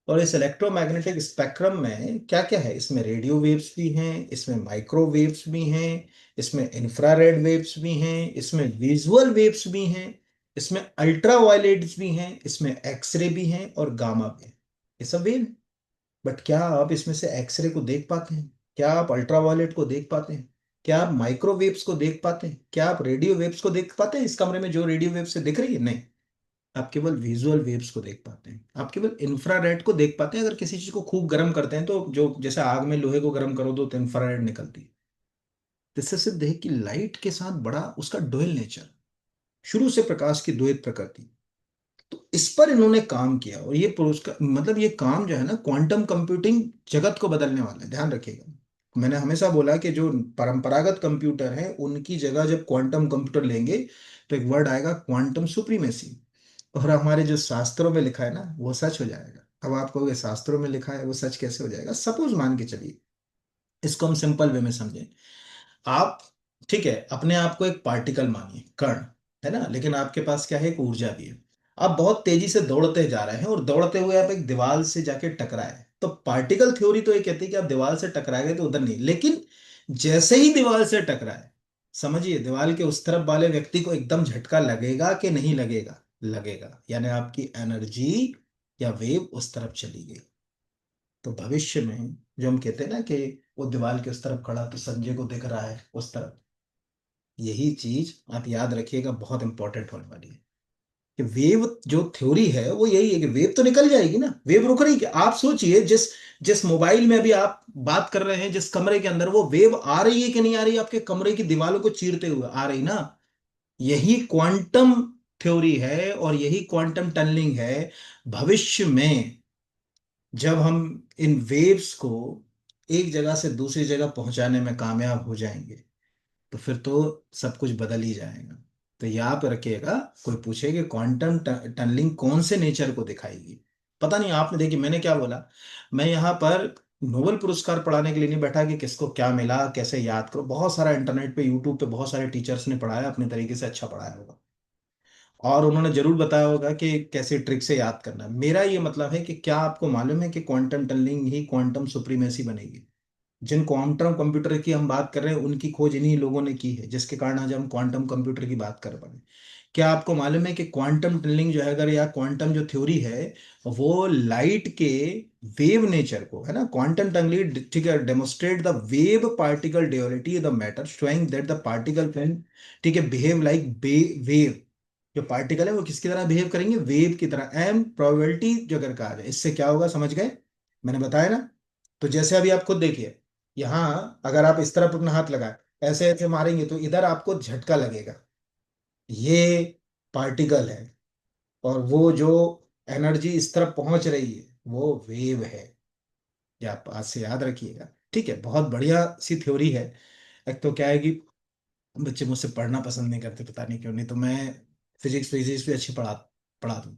और इस इलेक्ट्रोमैग्नेटिक स्पेक्ट्रम में क्या क्या है? इसमें रेडियो वेव्स भी हैं, इसमें माइक्रोवेव्स भी हैं, इसमें इंफ्रारेड वेव्स भी हैं, इसमें विजुअल वेव्स भी हैं, इसमें अल्ट्रा वायलेट्स भी हैं, इसमें एक्सरे भी हैं और गामा भी है। ये सब वेव। बट क्या आप इसमें से एक्सरे को देख पाते हैं? क्या आप अल्ट्रावायलेट को देख पाते हैं? क्या आप माइक्रोवेव्स को देख पाते हैं? क्या आप रेडियो वेव्स को देख पाते हैं? इस कमरे में जो रेडियो वेव्स से दिख रही है, नहीं। आप केवल विजुअल वेव्स को देख पाते हैं, आप केवल इंफ्रारेड को देख पाते हैं। अगर किसी चीज को खूब गर्म करते हैं तो जो जैसे आग में लोहे को गर्म करो तो इंफ्रारेड निकलती है। तो इससे सिद्ध है कि लाइट के साथ बड़ा उसका डुअल नेचर, शुरू से प्रकाश की द्वैत प्रकृति। तो इस पर इन्होंने काम किया, और ये पुरस्कार मतलब ये काम जो है ना, क्वांटम कंप्यूटिंग जगत को बदलने वाला है, ध्यान रखिएगा। मैंने हमेशा बोला कि जो परंपरागत कंप्यूटर है उनकी जगह जब क्वांटम कंप्यूटर लेंगे तो एक वर्ड आएगा, क्वांटम सुप्रीमेसी। और हमारे जो शास्त्रों में लिखा है ना वो सच हो जाएगा। अब आप कहोगे शास्त्रों में लिखा है वो सच कैसे हो जाएगा? सपोज मान के चलिए, इसको हम सिंपल वे में समझें। आप, ठीक है, अपने आप को एक पार्टिकल मानिए, कण, है ना, लेकिन आपके पास क्या है, एक ऊर्जा भी है। आप बहुत तेजी से दौड़ते जा रहे हैं और दौड़ते हुए आप एक दीवार से जाके टकराए। तो पार्टिकल थ्योरी तो ये कहती है कि आप दीवार से टकरा गए तो उधर नहीं, लेकिन जैसे ही दीवार से टकराए, समझिए दीवार के उस तरफ वाले व्यक्ति को एकदम झटका लगेगा कि नहीं लगेगा? लगेगा, यानी आपकी एनर्जी या वेव उस तरफ चली गई। तो भविष्य में जो हम कहते हैं ना कि वो दीवार के उस तरफ खड़ा तो संजय को दिख रहा है उस तरफ, यही चीज आप याद रखिएगा, बहुत इंपॉर्टेंट होने वाली है। कि वेव जो थ्योरी है वो यही है कि वेव तो निकल जाएगी ना, वेव रुक रही। कि आप सोचिए, जिस जिस मोबाइल में अभी आप बात कर रहे हैं, जिस कमरे के अंदर, वो वेव आ रही है कि नहीं आ रही? आपके कमरे की दीवारों को चीरते हुए आ रही ना। यही क्वांटम थ्योरी है और यही क्वांटम टनलिंग है। भविष्य में जब हम इन वेव्स को एक जगह से दूसरी जगह पहुंचाने में कामयाब हो जाएंगे तो फिर तो सब कुछ बदल ही जाएगा। तो याद रखिएगा, कोई पूछे कि क्वांटम टनलिंग कौन से नेचर को दिखाएगी, पता नहीं। आपने देखी मैंने क्या बोला, मैं यहाँ पर नोबेल पुरस्कार पढ़ाने के लिए नहीं बैठा कि किसको क्या मिला कैसे याद करो। बहुत सारा इंटरनेट पे यूट्यूब पे बहुत सारे टीचर्स ने पढ़ाया, अपने तरीके से अच्छा पढ़ाया होगा, और उन्होंने जरूर बताया होगा कि कैसे ट्रिक से याद करना है। मेरा ये मतलब है कि क्या आपको मालूम है कि क्वांटम टनलिंग ही क्वांटम सुप्रीमेसी बनेगी? जिन क्वांटम कंप्यूटर की हम बात कर रहे हैं उनकी खोज इन्हीं लोगों ने की है, जिसके कारण आज हम क्वांटम कंप्यूटर की बात कर पा रहे हैं। क्या आपको मालूम है कि क्वांटम टनलिंग जो है, अगर या क्वांटम जो थ्योरी है, वो लाइट के वेव नेचर को, है ना, क्वांटम टनलिंग, ठीक है, demonstrate the wave particle duality the matter showing that the particle can, ठीक है, बिहेव लाइक वेव। जो पार्टिकल है वो किसकी तरह बिहेव करेंगे? वेव की तरह। एम प्रोबेबिलिटी जो अगर कहा जाए, इससे क्या होगा, समझ गए? मैंने बताया ना। तो जैसे अभी आप खुद देखिए, यहाँ अगर आप इस तरफ अपना हाथ लगाए, ऐसे ऐसे मारेंगे तो इधर आपको झटका लगेगा। ये पार्टिकल है, और वो जो एनर्जी इस तरफ पहुंच रही है वो वेव है। ये आप आज से याद रखिएगा। ठीक है, बहुत बढ़िया सी थ्योरी है। एक तो क्या है कि बच्चे मुझसे पढ़ना पसंद नहीं करते, पता नहीं क्यों। नहीं तो मैं फिजिक्स फिजिक्स भी अच्छी पढ़ा पढ़ा दूँ।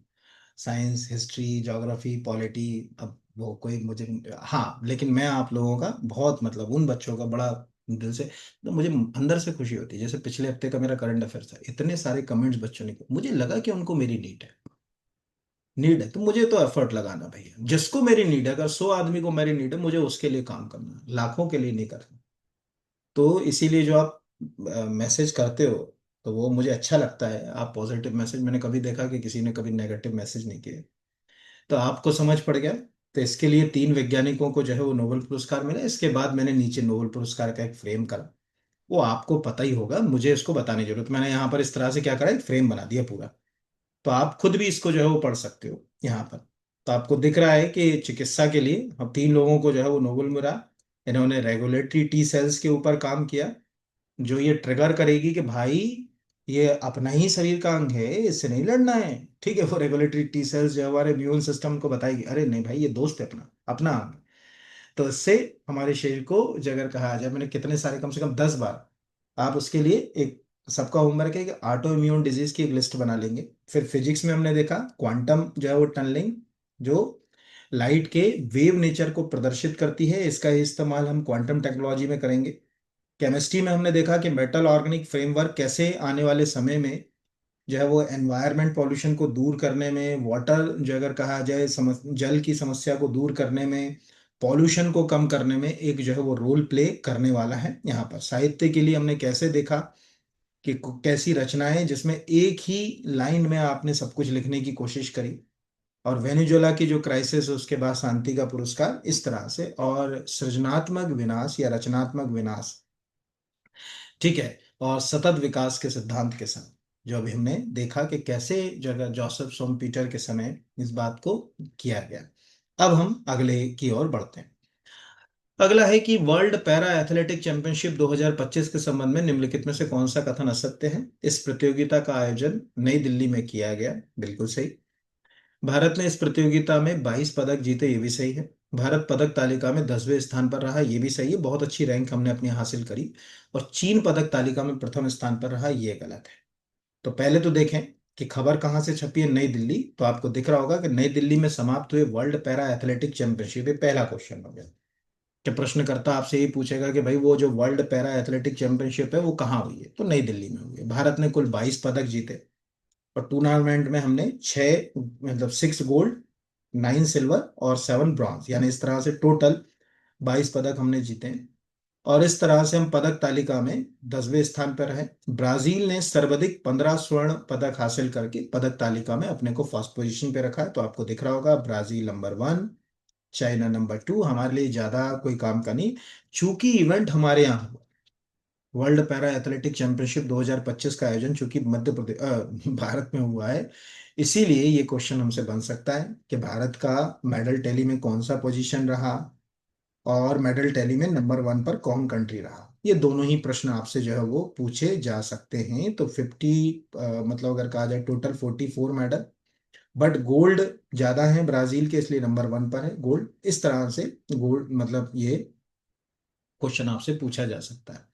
साइंस, हिस्ट्री, ज्योग्राफी, पॉलिटी, अब वो कोई मुझे, हाँ, लेकिन मैं आप लोगों का बहुत, मतलब उन बच्चों का बड़ा दिल से, तो मुझे अंदर से खुशी होती है। जैसे पिछले हफ्ते का मेरा करंट अफेयर था, इतने सारे कमेंट्स बच्चों ने किए, मुझे लगा कि उनको मेरी नीड है तो मुझे तो एफर्ट लगाना भैया। जिसको मेरी नीड है, अगर 100 आदमी को मेरी नीड है, मुझे उसके लिए काम करना है, लाखों के लिए नहीं करना। तो इसीलिए जो आप मैसेज करते हो, तो वो मुझे अच्छा लगता है। आप पॉजिटिव मैसेज, मैंने कभी देखा कि किसी ने कभी नेगेटिव मैसेज नहीं किए। तो आपको समझ पड़ गया। तो इसके लिए 3 वैज्ञानिकों को जो है वो नोबेल पुरस्कार मिला। इसके बाद मैंने नीचे नोबेल पुरस्कार का एक फ्रेम करा। वो आपको पता ही होगा, मुझे इसको बताने की जरूरत, मैंने यहाँ पर इस तरह से क्या करा, एक फ्रेम बना दिया पूरा। तो आप खुद भी इसको जो है वो पढ़ सकते हो यहाँ पर। तो आपको दिख रहा है कि चिकित्सा के लिए हम 3 लोगों को जो है वो नोबेल मिला। इन्होंने रेगुलेटरी टी सेल्स के ऊपर काम किया, जो ये ट्रिगर करेगी कि भाई ये अपना ही शरीर का अंग है, इससे नहीं लड़ना है। ठीक है, वो रेगुलेटरी टी सेल्स जो है हमारे इम्यून सिस्टम को बताएगी, अरे नहीं भाई, ये दोस्त है अपना, अपना अंग। तो इससे हमारे शरीर को, जो अगर कहा जाए, मैंने कितने सारे, कम से कम 10 बार, आप उसके लिए एक, सबका होमवर्क है कि ऑटो इम्यून डिजीज की एक लिस्ट बना लेंगे। फिर फिजिक्स में हमने देखा क्वांटम जो है वो टनलिंग, जो लाइट के वेव नेचर को प्रदर्शित करती है, इसका इस्तेमाल हम क्वांटम टेक्नोलॉजी में करेंगे। केमिस्ट्री में हमने देखा कि मेटल ऑर्गेनिक फ्रेमवर्क कैसे आने वाले समय में जो है वो एनवायरमेंट पॉल्यूशन को दूर करने में, वाटर जो अगर कहा जाए जल की समस्या को दूर करने में, पॉल्यूशन को कम करने में एक जो है वो रोल प्ले करने वाला है। यहाँ पर साहित्य के लिए हमने कैसे देखा कि कैसी रचनाएं जिसमें एक ही लाइन में आपने सब कुछ लिखने की कोशिश करी। और वेनेजुएला की जो क्राइसिस है उसके बाद शांति का पुरस्कार, इस तरह से। और सृजनात्मक विनाश या रचनात्मक विनाश, ठीक है, और सतत विकास के सिद्धांत के साथ, जो अभी हमने देखा कि कैसे जगह जोसेफ सोम पीटर के समय इस बात को किया गया। अब हम अगले की ओर बढ़ते हैं। अगला है कि वर्ल्ड पैरा एथलेटिक चैंपियनशिप 2025 के संबंध में निम्नलिखित में से कौन सा कथन असत्य है। इस प्रतियोगिता का आयोजन नई दिल्ली में किया गया, बिल्कुल सही। भारत ने इस प्रतियोगिता में 22 पदक जीते, ये भी सही है। भारत पदक तालिका में 10वें स्थान पर रहा, ये भी सही है, बहुत अच्छी रैंक हमने अपनी हासिल करी। और चीन पदक तालिका में प्रथम स्थान पर रहा, ये गलत है। तो पहले तो देखें कि खबर कहाँ से छपी है, नई दिल्ली। तो आपको दिख रहा होगा कि नई दिल्ली में समाप्त हुए वर्ल्ड पैरा एथलेटिक चैंपियनशिप, ये पहला क्वेश्चन हो गया कि प्रश्नकर्ता आपसे ये पूछेगा कि भाई वो जो वर्ल्ड पैरा एथलेटिक चैंपियनशिप है वो कहाँ हुई है, तो नई दिल्ली में हुई है। भारत ने कुल 22 पदक जीते, और टूर्नामेंट में हमने 6, मतलब 6 गोल्ड, 9 सिल्वर और 7 ब्रॉन्ज, यानी इस तरह से टोटल 22 पदक हमने जीते हैं। और इस तरह से हम पदक तालिका में 10वें स्थान पर हैं। ब्राजील ने सर्वाधिक 15 स्वर्ण पदक हासिल करके पदक तालिका में अपने को फर्स्ट पोजीशन पे रखा है। तो आपको दिख रहा होगा ब्राजील नंबर 1, चाइना नंबर 2, हमारे लिए ज्यादा कोई काम का नहीं। चूंकि इवेंट हमारे यहाँ हुआ, वर्ल्ड पैरा एथलेटिक चैंपियनशिप 2025 का आयोजन चूंकि मध्य प्रदेश भारत में हुआ है, इसीलिए ये क्वेश्चन हमसे बन सकता है कि भारत का मेडल टैली में कौन सा पोजीशन रहा, और मेडल टैली में नंबर 1 पर कौन कंट्री रहा। ये दोनों ही प्रश्न आपसे जो है वो पूछे जा सकते हैं। तो 50, मतलब अगर कहा जाए टोटल 44 मेडल, बट गोल्ड ज्यादा है ब्राजील के, इसलिए नंबर 1 पर है गोल्ड। इस तरह से गोल्ड, मतलब ये क्वेश्चन आपसे पूछा जा सकता है।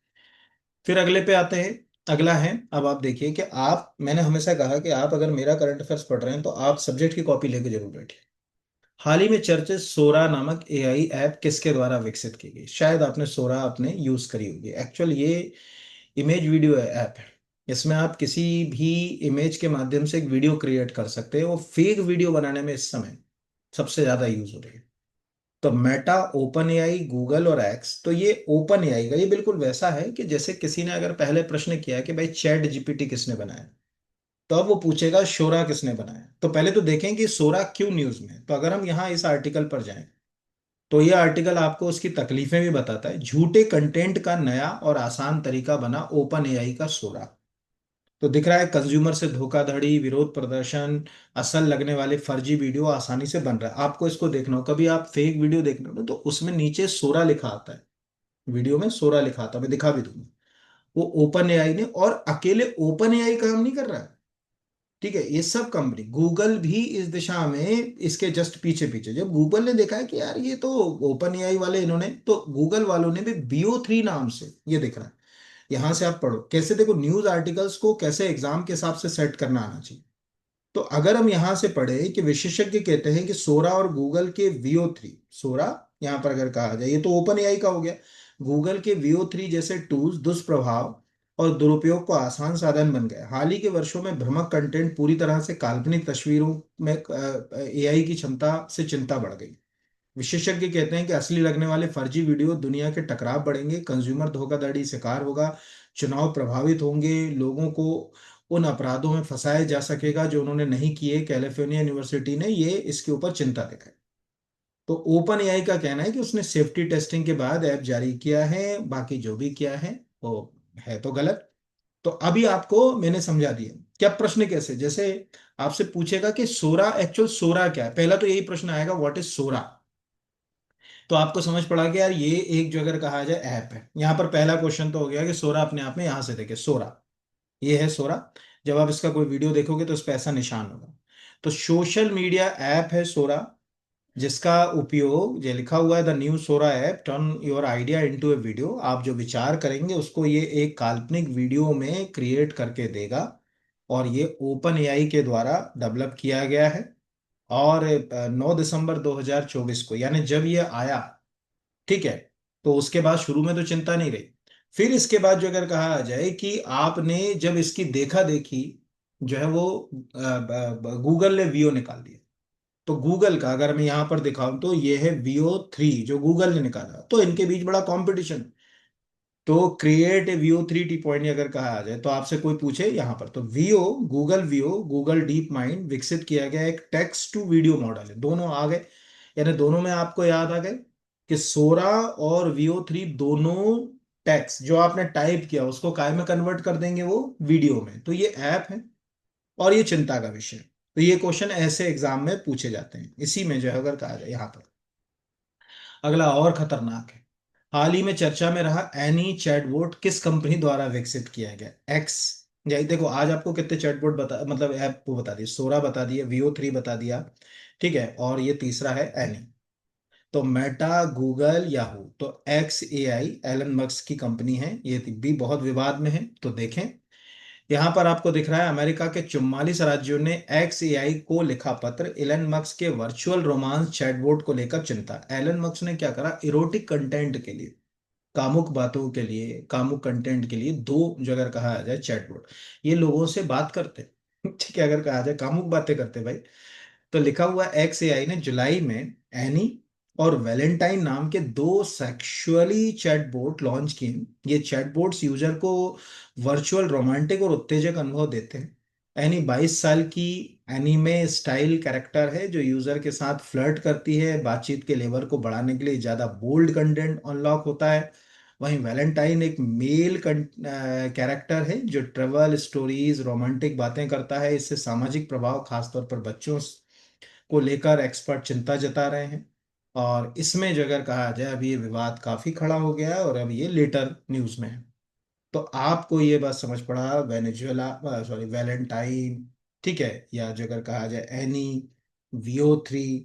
फिर अगले पे आते हैं। अगला है, अब आप देखिए कि आप, मैंने हमेशा कहा कि आप अगर मेरा करंट अफेयर्स पढ़ रहे हैं तो आप सब्जेक्ट की कॉपी लेके जरूर बैठिए। हाल ही में चर्चित सोरा नामक एआई ऐप किसके द्वारा विकसित की गई। शायद आपने सोरा अपने यूज करी होगी। एक्चुअल ये इमेज वीडियो ऐप है। इसमें आप किसी भी इमेज के माध्यम से एक वीडियो क्रिएट कर सकते हैं। वो फेक वीडियो बनाने में इस समय सबसे ज्यादा यूज हो रही है। तो मेटा, ओपन एआई, गूगल और एक्स, तो ये ओपन एआई का ये बिल्कुल वैसा है कि जैसे किसी ने अगर पहले प्रश्न किया कि भाई चैट जीपीटी किसने बनाया, तो अब वो पूछेगा शोरा किसने बनाया। तो पहले तो देखें कि शोरा क्यों न्यूज में है। तो अगर हम यहाँ इस आर्टिकल पर जाएं, तो ये आर्टिकल आपको उसकी तकलीफें भी बताता है। झूठे कंटेंट का नया और आसान तरीका बना ओपन एआई का शोरा। तो दिख रहा है कंज्यूमर से धोखाधड़ी, विरोध प्रदर्शन, असल लगने वाले फर्जी वीडियो आसानी से बन रहा है। आपको इसको देखना हो, कभी आप फेक वीडियो देखना हो ना, तो उसमें नीचे सोरा लिखा आता है, वीडियो में सोरा लिखा आता है, मैं दिखा भी दूंगा। वो ओपन एआई ने, और अकेले ओपन एआई काम नहीं कर रहा है, ठीक है, ये सब कंपनी, गूगल भी इस दिशा में इसके जस्ट पीछे पीछे। जब गूगल ने देखा है कि यार ये तो ओपन एआई वाले इन्होंने, तो गूगल वालों ने भी BO3 नाम से, ये दिख रहा है, यहां से आप पढ़ो कैसे, देखो न्यूज आर्टिकल्स को कैसे एग्जाम के हिसाब से सेट करना आना चाहिए। तो अगर हम यहां से पढ़े कि विशेषज्ञ कहते हैं कि सोरा और गूगल के VO3, सोरा यहां पर अगर कहा जाए, ये तो ओपन एआई का हो गया, गूगल के VO3 जैसे टूल्स दुष्प्रभाव और दुरुपयोग को आसान साधन बन गए। हाल ही के वर्षों में भ्रामक कंटेंट, पूरी तरह से काल्पनिक तस्वीरों में एआई की क्षमता से चिंता बढ़ गई। विशेषज्ञ कहते हैं कि असली लगने वाले फर्जी वीडियो, दुनिया के टकराव बढ़ेंगे, कंज्यूमर धोखाधड़ी शिकार होगा, चुनाव प्रभावित होंगे, लोगों को उन अपराधों में फंसाया जा सकेगा जो उन्होंने नहीं किए। कैलिफोर्निया यूनिवर्सिटी ने ये इसके ऊपर चिंता दिखाई। तो ओपन एआई का कहना है कि उसने सेफ्टी टेस्टिंग के बाद ऐप जारी किया है, बाकी जो भी किया है वो है तो गलत। तो अभी आपको मैंने समझा दिया। क्या प्रश्न कैसे, जैसे आपसे पूछेगा कि सोरा, एक्चुअल सोरा क्या है, पहला तो यही प्रश्न आएगा, व्हाट इज सोरा। तो आपको समझ पड़ा कि यार ये एक, जो अगर कहा जाए ऐप है, यहाँ पर पहला क्वेश्चन तो हो गया कि सोरा अपने आप में, यहां से देखे सोरा, ये है सोरा। जब आप इसका कोई वीडियो देखोगे तो उस पर ऐसा निशान होगा। तो सोशल मीडिया ऐप है सोरा, जिसका उपयोग, ये लिखा हुआ है the new Sora app turn your idea into a video, आप जो विचार करेंगे उसको ये एक काल्पनिक वीडियो में क्रिएट करके देगा। और ये ओपन एआई के द्वारा डेवलप किया गया है। और 9 दिसंबर 2024 को, यानी जब ये आया, ठीक है, तो उसके बाद शुरू में तो चिंता नहीं रही। फिर इसके बाद जो अगर कहा जाए कि आपने जब इसकी देखा देखी, जो है वो गूगल ने वीओ निकाल दिया। तो गूगल का अगर मैं यहां पर दिखाऊं तो ये है VO3 जो गूगल ने निकाला, तो इनके बीच बड़ा कंपटीशन। तो create a VO3 T point अगर कहा जाए, तो आपसे कोई पूछे यहाँ पर, तो वीओ गूगल डीप माइंड विकसित किया गया एक टेक्स्ट टू वीडियो मॉडल है। दोनों आ गए, यानी दोनों में आपको याद आ गए कि सोरा और VO3 दोनों टेक्स्ट जो आपने टाइप किया उसको काय में कन्वर्ट कर देंगे, वो वीडियो में। तो ये ऐप है और ये चिंता का विषय है। तो ये क्वेश्चन ऐसे एग्जाम में पूछे जाते हैं, इसी में जो है अगर कहा जाए यहाँ पर। अगला और खतरनाक है, हाल ही में चर्चा में रहा एनी चैटबॉट किस कंपनी द्वारा विकसित किया गया, एक्स। यही देखो, आज आपको कितने चैटबॉट बता, मतलब ऐप को बता दिए, सोरा बता दिया, VO3 बता दिया, ठीक है, और ये तीसरा है एनी। तो मेटा, गूगल, याहू, तो XAI एलन मस्क की कंपनी है, ये भी बहुत विवाद में है। तो देखें, यहाँ पर आपको दिख रहा है अमेरिका के 44 राज्यों ने XAI को लिखा पत्र, एलन मस्क के वर्चुअल रोमांस चैटबॉट को लेकर चिंता। एलन मस्क ने क्या करा, इरोटिक कंटेंट के लिए, कामुक बातों के लिए, कामुक कंटेंट के लिए दो, जो अगर कहा जाए चैटबॉट, ये लोगों से बात करते ठीक है, अगर कहा जाए कामुक बातें करते भाई। तो लिखा हुआ XAI ने जुलाई में एनी और वैलेंटाइन नाम के दो सेक्सुअली चैटबॉट लॉन्च किए। ये चैटबॉट्स यूजर को वर्चुअल रोमांटिक और उत्तेजक अनुभव देते हैं। एनी 22 साल की एनीमे स्टाइल कैरेक्टर है जो यूजर के साथ फ्लर्ट करती है, बातचीत के लेवल को बढ़ाने के लिए ज्यादा बोल्ड कंटेंट अनलॉक होता है। वहीं वैलेंटाइन एक मेल कैरेक्टर है जो ट्रेवल स्टोरीज, रोमांटिक बातें करता है। इससे सामाजिक प्रभाव, खासतौर पर बच्चों को लेकर एक्सपर्ट चिंता जता रहे हैं। और इसमें जो अगर कहा जाए, अभी ये विवाद काफी खड़ा हो गया है और अब ये लेटर न्यूज में है। तो आपको ये बात समझ पड़ा, वेनेजुएला, सॉरी वैलेंटाइन, ठीक है, या जो अगर कहा जाए एनी, VO3,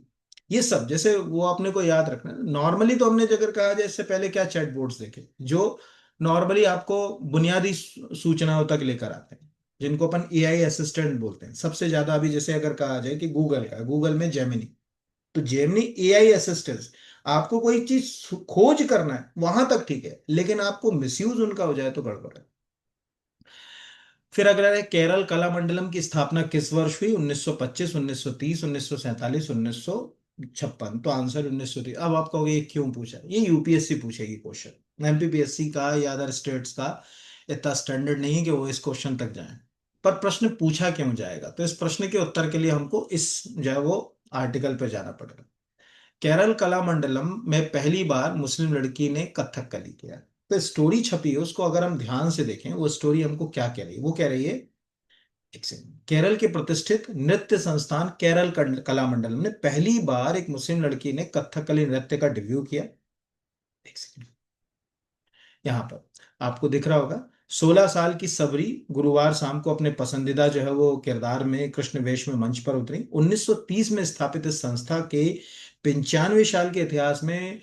ये सब जैसे वो अपने को याद रखना। नॉर्मली तो हमने जो अगर कहा जाए, इससे पहले क्या चैटबॉट्स देखे जो नॉर्मली आपको बुनियादी सूचनाओं तक लेकर आते हैं, जिनको अपन AI असिस्टेंट बोलते हैं। सबसे ज्यादा अभी जैसे अगर कहा जाए कि गूगल का, गूगल में जेमिनी, तो जेमिनी AI असिस्टेंट, आपको कोई चीज खोज करना है वहां तक ठीक है, लेकिन आपको मिसयूज उनका हो जाए तो गड़बड़ है। फिर अगला है केरल कलामंडलम की स्थापना किस वर्ष हुई, 1925, 1930, 1947, 1956। तो आंसर 1930। अब आप कहोगे ये क्यों पूछा, ये UPSC पूछेगी क्वेश्चन, MPPSC का या अदर स्टेट्स का इतना स्टैंडर्ड नहीं है कि वो इस क्वेश्चन तक जाए। पर प्रश्न पूछा क्यों जाएगा, तो इस प्रश्न के उत्तर के लिए हमको इस, जो है वो आर्टिकल पे जाना पड़ेगा। केरल कलामंडलम में पहली बार मुस्लिम लड़की ने कथकली किया। तो स्टोरी छपी है, उसको अगर हम ध्यान से देखें, वो स्टोरी हमको क्या कह रही है, वो कह रही है एक सेकंड। केरल के प्रतिष्ठित नृत्य संस्थान केरल कला मंडलम ने पहली बार एक मुस्लिम लड़की ने कथकली नृत्य का डेब्यू किया। एक सेकंड। यहाँ पर आपको दिख रहा होगा, 16 साल की सबरी गुरुवार शाम को अपने पसंदीदा जो है वो किरदार में कृष्ण वेश में मंच पर उतरी। 1930 में स्थापित इस संस्था के 95 साल के इतिहास में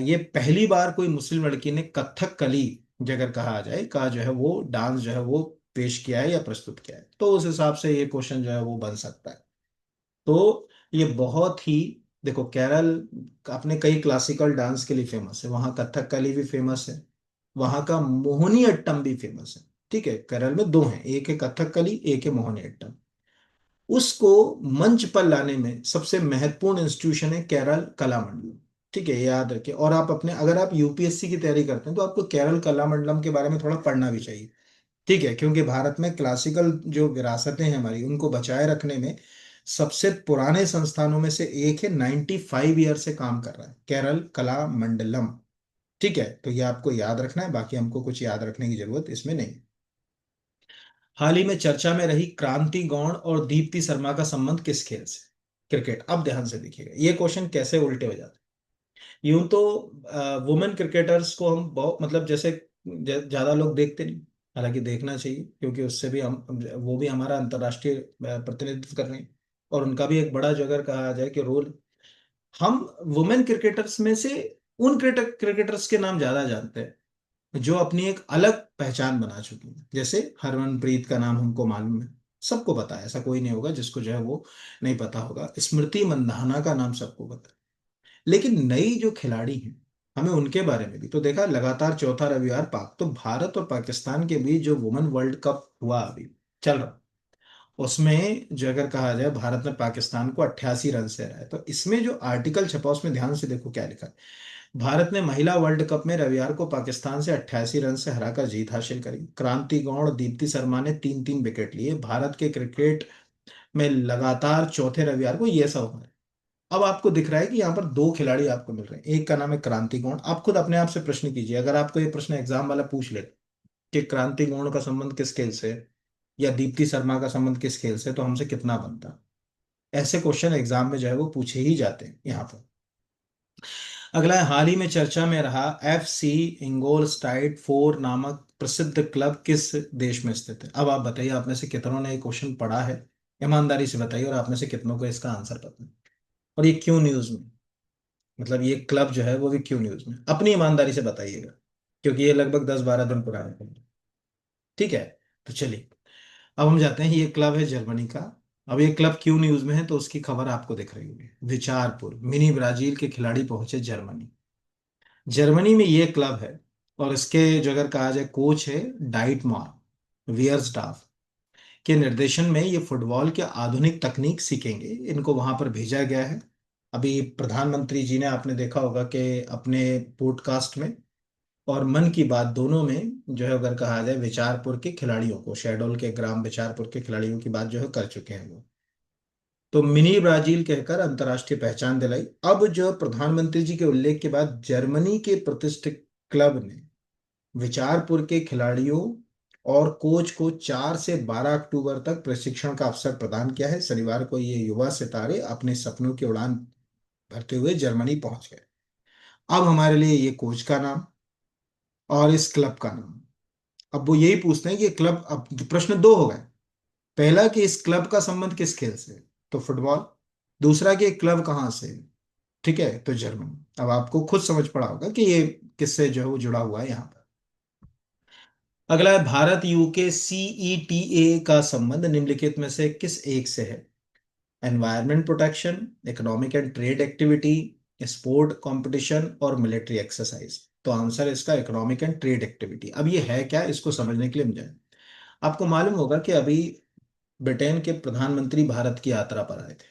ये पहली बार कोई मुस्लिम लड़की ने कथक कली, अगर कहा जाए, का जो है वो डांस जो है वो पेश किया है या प्रस्तुत किया है, तो उस हिसाब से ये क्वेश्चन जो है वो बन सकता है। तो ये बहुत ही, देखो केरल अपने कई क्लासिकल डांस के लिए फेमस है, वहाँ कथकली भी फेमस है, वहाँ का मोहिनी अट्टम भी फेमस है। ठीक है, केरल में दो हैं, एक है कथकली, एक है मोहिनी अट्टम। उसको मंच पर लाने में सबसे महत्वपूर्ण इंस्टीट्यूशन है केरल कला मंडलम। ठीक है, ये याद रखिए। और आप अपने, अगर आप यूपीएससी की तैयारी करते हैं तो आपको केरल कला मंडलम के बारे में थोड़ा पढ़ना भी चाहिए। ठीक है, क्योंकि भारत में क्लासिकल जो विरासतें हैं हमारी, उनको बचाए रखने में सबसे पुराने संस्थानों में से एक है, 95 ईयर से काम कर रहा है केरल कला मंडलम। ठीक है, तो ये आपको याद रखना है, बाकी हमको कुछ याद रखने की जरूरत इसमें नहीं। हाल ही में चर्चा में रही क्रांति गौड़ और दीप्ति शर्मा का संबंध किस खेल से? क्रिकेट। अब ध्यान से देखिएगा ये क्वेश्चन कैसे उल्टे हो जाते हैं। यूं तो वुमेन क्रिकेटर्स को हम बहुत, मतलब जैसे ज्यादा लोग देखते नहीं, हालांकि देखना चाहिए क्योंकि उससे भी हम, वो भी हमारा अंतर्राष्ट्रीय प्रतिनिधित्व कर रहे हैं, और उनका भी एक बड़ा, जो अगर कहा जाए कि रोल। हम वुमेन क्रिकेटर्स में से उन क्रिकेटर्स के नाम ज्यादा जानते हैं जो अपनी एक अलग पहचान बना चुकी है। जैसे हरमनप्रीत का नाम हमको मालूम है, सबको पता है, ऐसा कोई नहीं होगा जिसको जो है वो नहीं पता होगा। स्मृति मंधाना का नाम सबको पता है। लेकिन नई जो खिलाड़ी हैं, हमें उनके बारे में भी तो देखा। लगातार चौथा रविवार पाक, तो भारत और पाकिस्तान के बीच जो वुमेन वर्ल्ड कप हुआ अभी चल रहा, उसमें जो अगर कहा जाए भारत ने पाकिस्तान को 88 रन से हराया। तो इसमें जो आर्टिकल छपा उसमें ध्यान से देखो क्या लिखा है। भारत ने महिला वर्ल्ड कप में रविवार को पाकिस्तान से 88 रन से हराकर जीत हासिल करी। क्रांति गौड़ और दीप्ति शर्मा ने तीन तीन विकेट लिए। भारत के क्रिकेट में लगातार चौथे रविवार को ये सब हो रहा है। अब आपको दिख रहा है कि यहाँ पर दो खिलाड़ी आपको मिल रहे हैं, एक का नाम है क्रांति गौड़। आप खुद अपने आप से प्रश्न कीजिए, अगर आपको ये प्रश्न एग्जाम वाला पूछ ले कि क्रांति गौड़ का संबंध किस खेल से है या दीप्ति शर्मा का संबंध किस खेल से, तो हमसे कितना बनता। ऐसे क्वेश्चन एग्जाम में जो है वो पूछे ही जाते हैं यहाँ पर। अगला है, हाल ही में चर्चा में रहा एफ सी इंगोलस्टाइट फोर नामक प्रसिद्ध क्लब किस देश में स्थित है? अब आप बताइए, आप में से कितनों ने ये क्वेश्चन पढ़ा है, ईमानदारी से बताइए, और आप में से कितनों को इसका आंसर पता है, और ये क्यों न्यूज में, मतलब ये क्लब जो है वो भी क्यों न्यूज में, अपनी ईमानदारी से बताइएगा, क्योंकि ये लगभग 10-12 दिन पुराना है। ठीक है, तो चलिए अब हम जाते हैं। ये क्लब है जर्मनी का। अब ये क्लब क्यों न्यूज में है, तो उसकी खबर आपको दिख रही होगी। विचारपुर मिनी ब्राजील के खिलाड़ी पहुंचे जर्मनी। जर्मनी में ये क्लब है, और इसके जो अगर कहा जाए कोच है डाइटमार वियर्सडाफ के निर्देशन में ये फुटबॉल के आधुनिक तकनीक सीखेंगे। इनको वहां पर भेजा गया है। अभी प्रधानमंत्री जी ने, आपने देखा होगा कि अपने पॉडकास्ट में और मन की बात दोनों में जो है अगर कहा जाए विचारपुर के खिलाड़ियों को, शहडोल के ग्राम विचारपुर के खिलाड़ियों की बात जो है कर चुके हैं वो। तो मिनी ब्राजील कहकर अंतर्राष्ट्रीय पहचान दिलाई। अब जो प्रधानमंत्री जी के उल्लेख के बाद जर्मनी के प्रतिष्ठित क्लब ने विचारपुर के खिलाड़ियों और कोच को 4 से 12 अक्टूबर तक प्रशिक्षण का अवसर प्रदान किया है। शनिवार को ये युवा सितारे अपने सपनों की उड़ान भरते हुए जर्मनी पहुंच गए। अब हमारे लिए ये कोच का नाम और इस क्लब का नाम। अब वो यही पूछते हैं कि क्लब, अब प्रश्न दो हो गए। पहला कि इस क्लब का संबंध किस खेल से है, तो फुटबॉल। दूसरा कि क्लब कहाँ से है, ठीक है, तो जर्मनी। अब आपको खुद समझ पड़ा होगा कि ये किससे जो है वो जुड़ा हुआ है यहाँ पर। अगला है, भारत यूके सीईटीए का संबंध निम्नलिखित में से किस एक से है? Environment protection, economic and trade activity, sport competition और मिलिट्री एक्सरसाइज। तो आंसर है इसका इकोनॉमिक एंड ट्रेड एक्टिविटी। अब ये है क्या, इसको समझने के लिए हम जाए। आपको मालूम होगा कि अभी ब्रिटेन के प्रधानमंत्री भारत की यात्रा पर आए थे,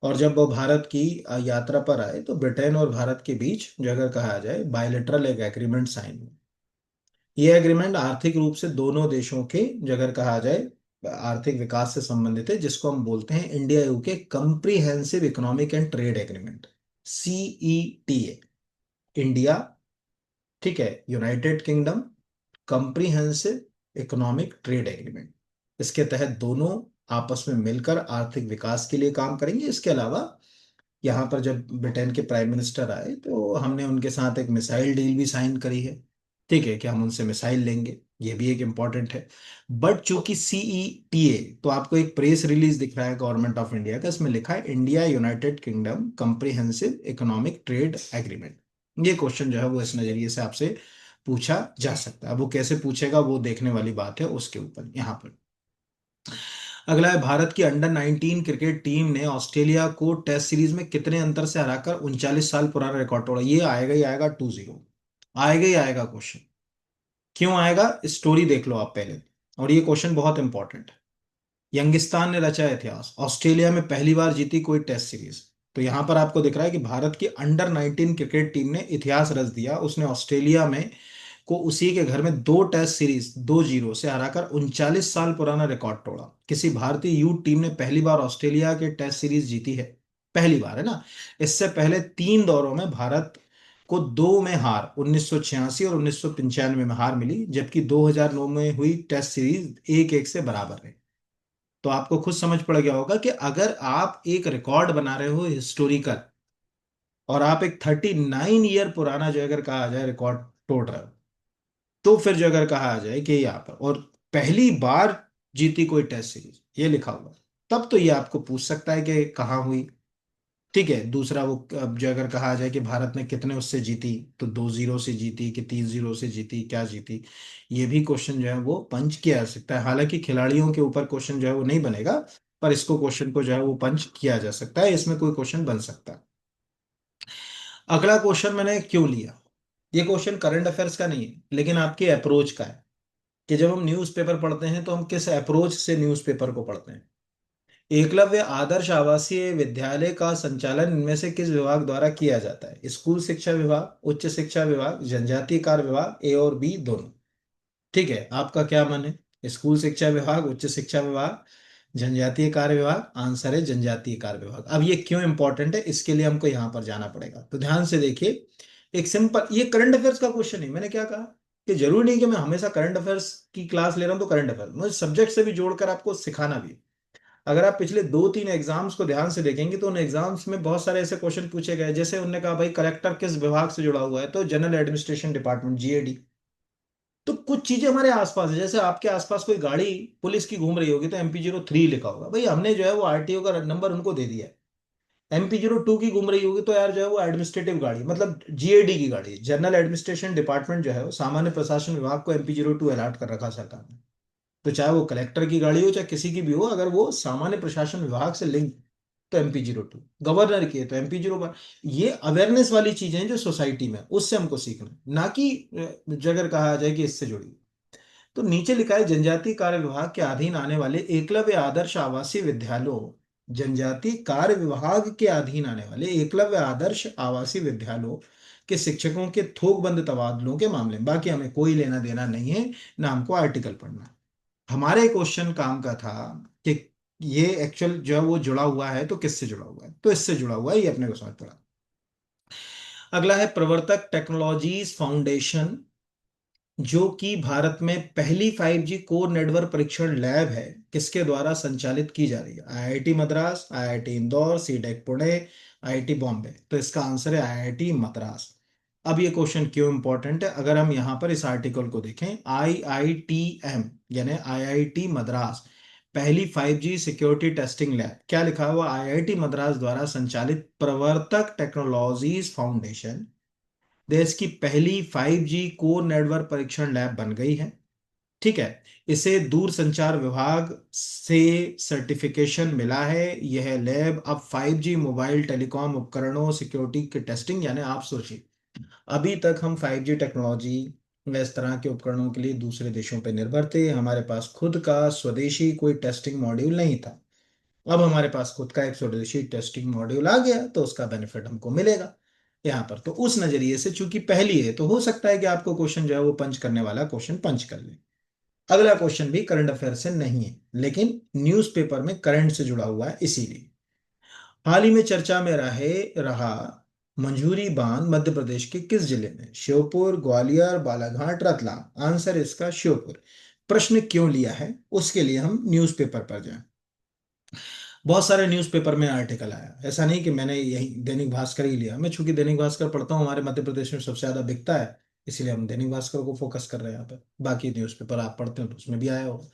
और जब वो भारत की यात्रा पर आए तो ब्रिटेन और भारत के बीच जो अगर कहा जाए बायलेटरल एक एग्रीमेंट साइन हुआ। ये एग्रीमेंट आर्थिक रूप से दोनों देशों के जो अगर कहा जाए आर्थिक विकास से संबंधित है, जिसको हम बोलते हैं India UK comprehensive economic and trade agreement, CETA. India, ठीक है, United Kingdom, comprehensive economic trade agreement. इसके तहत दोनों आपस में मिलकर आर्थिक विकास के लिए काम करेंगे। इसके अलावा यहाँ पर जब ब्रिटेन के प्राइम मिनिस्टर आए तो हमने उनके साथ एक मिसाइल डील भी साइन करी है। ठीक है, कि हम उनसे मिसाइल लेंगे, ये भी एक इम्पॉर्टेंट है। बट चूंकि CETA, तो आपको एक प्रेस रिलीज दिख रहा है गवर्नमेंट ऑफ इंडिया का, इसमें लिखा है India United kingdom comprehensive economic trade agreement. ये क्वेश्चन जो है वो इस नजरिए से आपसे पूछा जा सकता है। अब वो कैसे पूछेगा वो देखने वाली बात है उसके ऊपर यहाँ पर। अगला है, भारत की अंडर 19 क्रिकेट टीम ने ऑस्ट्रेलिया को टेस्ट सीरीज में कितने अंतर से हराकर 39 साल पुराना रिकॉर्ड तोड़ा। ये आएगा ही आएगा, 2-0 आएगा ही आएगा क्वेश्चन। क्यों आएगा, स्टोरी देख लो आप पहले। और ये क्वेश्चन बहुत इंपॉर्टेंट है। यंगिस्तान ने रचा इतिहास, ऑस्ट्रेलिया में पहली बार जीती कोई टेस्ट सीरीज। तो यहां पर आपको दिख रहा है कि भारत की अंडर 19 क्रिकेट टीम ने इतिहास रच दिया। उसने ऑस्ट्रेलिया में को उसी के घर में दो टेस्ट सीरीज 2-0 से हराकर 39 साल पुराना रिकॉर्ड तोड़ा। किसी भारतीय यूथ टीम ने पहली बार ऑस्ट्रेलिया के टेस्ट सीरीज जीती है, पहली बार है ना। इससे पहले 3 दौरों में भारत को दो में हार, 1986 और 1995 में हार मिली, जबकि 2009 में हुई टेस्ट सीरीज 1-1 से बराबर रही। तो आपको खुद समझ पड़ गया होगा कि अगर आप एक रिकॉर्ड बना रहे हो हिस्टोरिकल, और आप एक 39 ईयर पुराना जो अगर कहा जाए रिकॉर्ड तोड़ रहे हो, तो फिर जो अगर कहा जाए कि यहाँ पर और पहली बार जीती कोई टेस्ट सीरीज ये लिखा हुआ है, तब तो ये आपको पूछ सकता है कि कहाँ हुई। ठीक है, दूसरा वो अब जो अगर कहा जाए कि भारत ने कितने उससे जीती, तो 2-0 से जीती कि 3-0 से जीती, क्या जीती, ये भी क्वेश्चन जो है वो पंच किया जा सकता है। हालांकि खिलाड़ियों के ऊपर क्वेश्चन जो है वो नहीं बनेगा, पर इसको क्वेश्चन को जो है वो पंच किया जा सकता है, इसमें कोई क्वेश्चन बन सकता है। अगला क्वेश्चन मैंने क्यों लिया, ये क्वेश्चन करंट अफेयर्स का नहीं है लेकिन आपके अप्रोच का है, कि जब हम न्यूज़पेपर पढ़ते हैं तो हम किस अप्रोच से न्यूज़पेपर को पढ़ते हैं। एकलव्य आदर्श आवासीय विद्यालय का संचालन इनमें से किस विभाग द्वारा किया जाता है। स्कूल शिक्षा विभाग, उच्च शिक्षा विभाग, जनजातीय कार्य विभाग, ए और बी दोनों। ठीक है, आपका क्या मन है, स्कूल शिक्षा विभाग, उच्च शिक्षा विभाग, जनजातीय कार्य विभाग। आंसर है जनजातीय कार्य विभाग। अब ये क्यों इंपॉर्टेंट है, इसके लिए हमको यहाँ पर जाना पड़ेगा, तो ध्यान से देखिए। एक सिंपल, ये करंट अफेयर्स का क्वेश्चन है। मैंने क्या कहा कि जरूरी नहीं कि मैं हमेशा करंट अफेयर्स की क्लास ले रहा हूं तो करंट अफेयर्स, मुझे सब्जेक्ट से भी जोड़कर आपको सिखाना भी है। अगर आप पिछले 2-3 एग्जाम्स को ध्यान से देखेंगे तो उन एग्जाम्स में बहुत सारे ऐसे क्वेश्चन पूछे गए, जैसे उन्होंने कहा भाई कलेक्टर किस विभाग से जुड़ा हुआ है, तो जनरल एडमिनिस्ट्रेशन डिपार्टमेंट, GAD। तो कुछ चीजें हमारे आसपास है, जैसे आपके आसपास कोई गाड़ी पुलिस की घूम रही होगी तो MP03 लिखा होगा, भाई हमने जो है वो RTO का नंबर उनको दे दिया है। MP02 की घूम रही होगी तो यार जो है वो एडमिनिस्ट्रेटिव गाड़ी, मतलब GAD की गाड़ी, जनरल एडमिनिस्ट्रेशन डिपार्टमेंट जो है वो सामान्य प्रशासन विभाग को MP02 अलॉट कर रखा सरकार ने। तो चाहे वो कलेक्टर की गाड़ी हो चाहे किसी की भी हो, अगर वो सामान्य प्रशासन विभाग से लिंक, तो MP02। गवर्नर की है तो MP01। ये अवेयरनेस वाली चीजें हैं जो सोसाइटी में, उससे हमको सीखना है, ना कि अगर कहा जाए कि इससे जुड़ी। तो नीचे लिखा है जनजातीय कार्य विभाग के अधीन आने वाले एकलव्य आदर्श आवासीय विद्यालयों, जनजातीय कार्य विभाग के अधीन आने वाले एकलव्य आदर्श आवासीय विद्यालयों के शिक्षकों के थोकबंद तबादलों के मामले में। बाकी हमें कोई लेना देना नहीं है, ना हमको आर्टिकल पढ़ना है। हमारे क्वेश्चन काम का था कि ये एक्चुअल जो है वो जुड़ा हुआ है, तो किससे जुड़ा हुआ है, तो इससे जुड़ा हुआ है, ये अपने को समझ पड़ा। अगला है प्रवर्तक टेक्नोलॉजीज फाउंडेशन, जो कि भारत में पहली 5G कोर नेटवर्क परीक्षण लैब है, किसके द्वारा संचालित की जा रही है। IIT Madras, IIT Indore, CDAC Pune, IIT Bombay. तो इसका आंसर है IIT मद्रास। अब ये क्वेश्चन क्यों इंपॉर्टेंट है, अगर हम यहाँ पर इस आर्टिकल को देखें, IITM यानी IIT मद्रास पहली 5G सिक्योरिटी टेस्टिंग लैब, क्या लिखा हुआ, IIT मद्रास द्वारा संचालित प्रवर्तक टेक्नोलॉजीज फाउंडेशन देश की पहली 5G कोर नेटवर्क परीक्षण लैब बन गई है। ठीक है, इसे दूर संचार विभाग से सर्टिफिकेशन मिला है। यह लैब अब 5G मोबाइल टेलीकॉम उपकरणों सिक्योरिटी की टेस्टिंग, यानी आप सोचिए, अभी तक हम 5G टेक्नोलॉजी व इस तरह के उपकरणों के लिए दूसरे देशों पर निर्भर थे, हमारे पास खुद का स्वदेशी कोई टेस्टिंग मॉड्यूल नहीं था। अब हमारे पास खुद का एक स्वदेशी टेस्टिंग मॉड्यूल आ गया तो उसका बेनिफिट हमको मिलेगा यहाँ पर। तो उस नजरिए से चूंकि पहली है तो हो सकता है कि आपको क्वेश्चन जो है वो पंच करने वाला क्वेश्चन पंच कर ले। अगला क्वेश्चन भी करंट अफेयर से नहीं है लेकिन न्यूज़पेपर में करंट से जुड़ा हुआ है, इसीलिए। हाल ही में चर्चा में रहा मंजूरी बांध मध्य प्रदेश के किस जिले में, श्योपुर, ग्वालियर, बालाघाट, रतलाम। आंसर इसका श्योपुर। प्रश्न क्यों लिया है, उसके लिए हम न्यूज़पेपर पर जाएं। बहुत सारे न्यूज़पेपर में आर्टिकल आया, ऐसा नहीं कि मैंने यही दैनिक भास्कर ही लिया। मैं चूंकि दैनिक भास्कर पढ़ता हूँ, हमारे मध्य प्रदेश में सबसे ज्यादा बिकता है, इसलिए हम दैनिक भास्कर को फोकस कर रहे हैं यहाँ पे। बाकी न्यूज़पेपर आप पढ़ते हो तो उसमें भी आया होगा।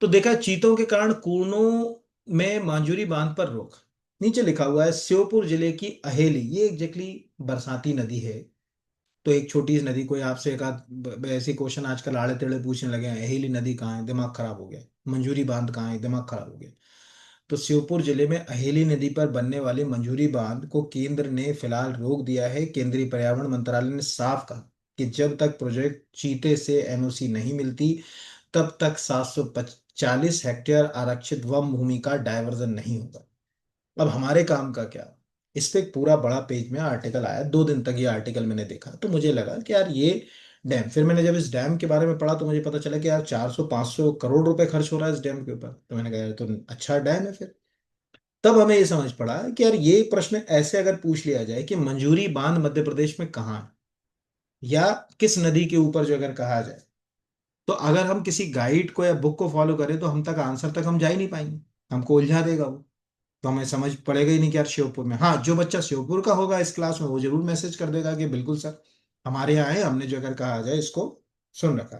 तो देखा, चीतों के कारण कुर्नों में मांजूरी बांध पर रोक। नीचे लिखा हुआ है श्योपुर जिले की अहेली, ये एग्जैक्टली बरसाती नदी है। तो एक छोटी सी नदी, कोई आपसे एक आध ऐसी क्वेश्चन आजकल आड़े टेढ़े पूछने लगे हैं, अहेली नदी कहाँ है, दिमाग खराब हो गया। मंजूरी बांध कहाँ है, दिमाग खराब हो गया। तो श्योपुर जिले में अहेली नदी पर बनने वाले मंजूरी बांध को केंद्र ने फिलहाल रोक दिया है। केंद्रीय पर्यावरण मंत्रालय ने साफ कहा कि जब तक प्रोजेक्ट चीते से एनओसी नहीं मिलती, तब तक 740 हेक्टेयर आरक्षित वन भूमि का डायवर्जन नहीं होगा। अब हमारे काम का क्या। इस पे एक पूरा बड़ा पेज में आर्टिकल आया, 2 दिन तक ये आर्टिकल मैंने देखा, तो मुझे लगा कि यार ये डैम, फिर मैंने जब इस डैम के बारे में पढ़ा तो मुझे पता चला कि यार 400-500 करोड़ रुपए खर्च हो रहा है इस डैम के ऊपर। तो मैंने कहा यार तो अच्छा डैम है फिर। तब हमें ये समझ पड़ा कि यार ये प्रश्न ऐसे अगर पूछ लिया जाए कि मंजूरी बांध मध्य प्रदेश में कहाँ है, या किस नदी के ऊपर जो अगर कहा जाए, तो अगर हम किसी गाइड को या बुक को फॉलो करें तो हम तक आंसर तक हम जा ही नहीं पाएंगे, हमको उलझा देगा वो। तो हमें समझ पड़ेगा ही नहीं कि यार श्योपुर में, हाँ जो बच्चा श्योपुर का होगा इस क्लास में वो जरूर मैसेज कर देगा कि बिल्कुल सर हमारे यहाँ है, हमने जो अगर कहा जाए इसको सुन रखा।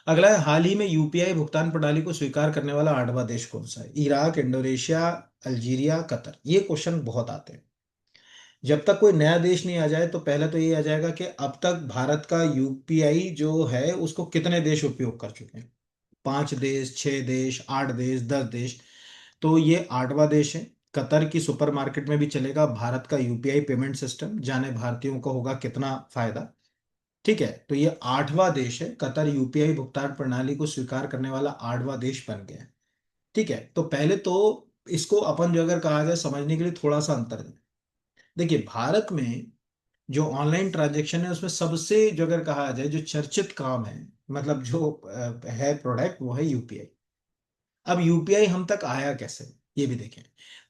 अगला है, हाल ही में यूपीआई भुगतान प्रणाली को स्वीकार करने वाला 8वां देश कौन सा है। इराक, इंडोनेशिया, अल्जीरिया, कतर, ये क्वेश्चन बहुत आते हैं। जब तक कोई नया देश नहीं आ जाए तो पहले तो ये आ जाएगा कि अब तक भारत का यूपीआई जो है उसको कितने देश उपयोग कर चुके हैं। 5 देश, 6 देश, 8 देश, 10 देश। तो ये 8वां देश है। कतर की सुपरमार्केट में भी चलेगा भारत का यूपीआई पेमेंट सिस्टम, जाने भारतीयों को होगा कितना फायदा। ठीक है, तो ये 8वां देश है, कतर यूपीआई भुगतान प्रणाली को स्वीकार करने वाला 8वां देश बन गया है। ठीक है, तो पहले तो इसको अपन जो अगर कहा जाए समझने के लिए थोड़ा सा अंतर है। देखिए, भारत में जो ऑनलाइन ट्रांजैक्शन है उसमें सबसे जो अगर कहा जाए जो चर्चित काम है, मतलब जो है प्रोडक्ट, वो है यूपीआई। अब यूपीआई हम तक आया कैसे, ये भी देखें।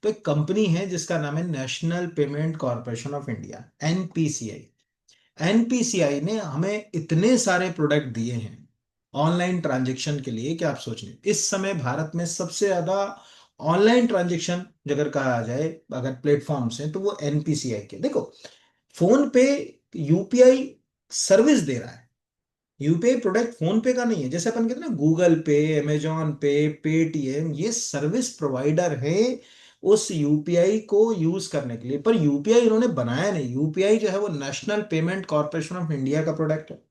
तो एक कंपनी है जिसका नाम है national payment corporation of India, NPCI. NPCI ने हमें इतने सारे प्रोडक्ट दिए हैं ऑनलाइन ट्रांजैक्शन के लिए कि आप सोच लें इस समय भारत में सबसे ज्यादा ऑनलाइन ट्रांजैक्शन अगर कहा जाए, अगर प्लेटफॉर्म्स हैं तो वो एनपीसीआई के। देखो, फोन पे यूपीआई सर्विस दे रहा है। यूपीआई प्रोडक्ट फोन पे का नहीं है, जैसे अपन कहते हैं ना गूगल पे, अमेजॉन पे, पेटीएम, ये सर्विस प्रोवाइडर है उस यूपीआई को यूज करने के लिए। पर यूपीआई इन्होंने बनाया नहीं, यूपीआई जो है वो national payment corporation of India का प्रोडक्ट है।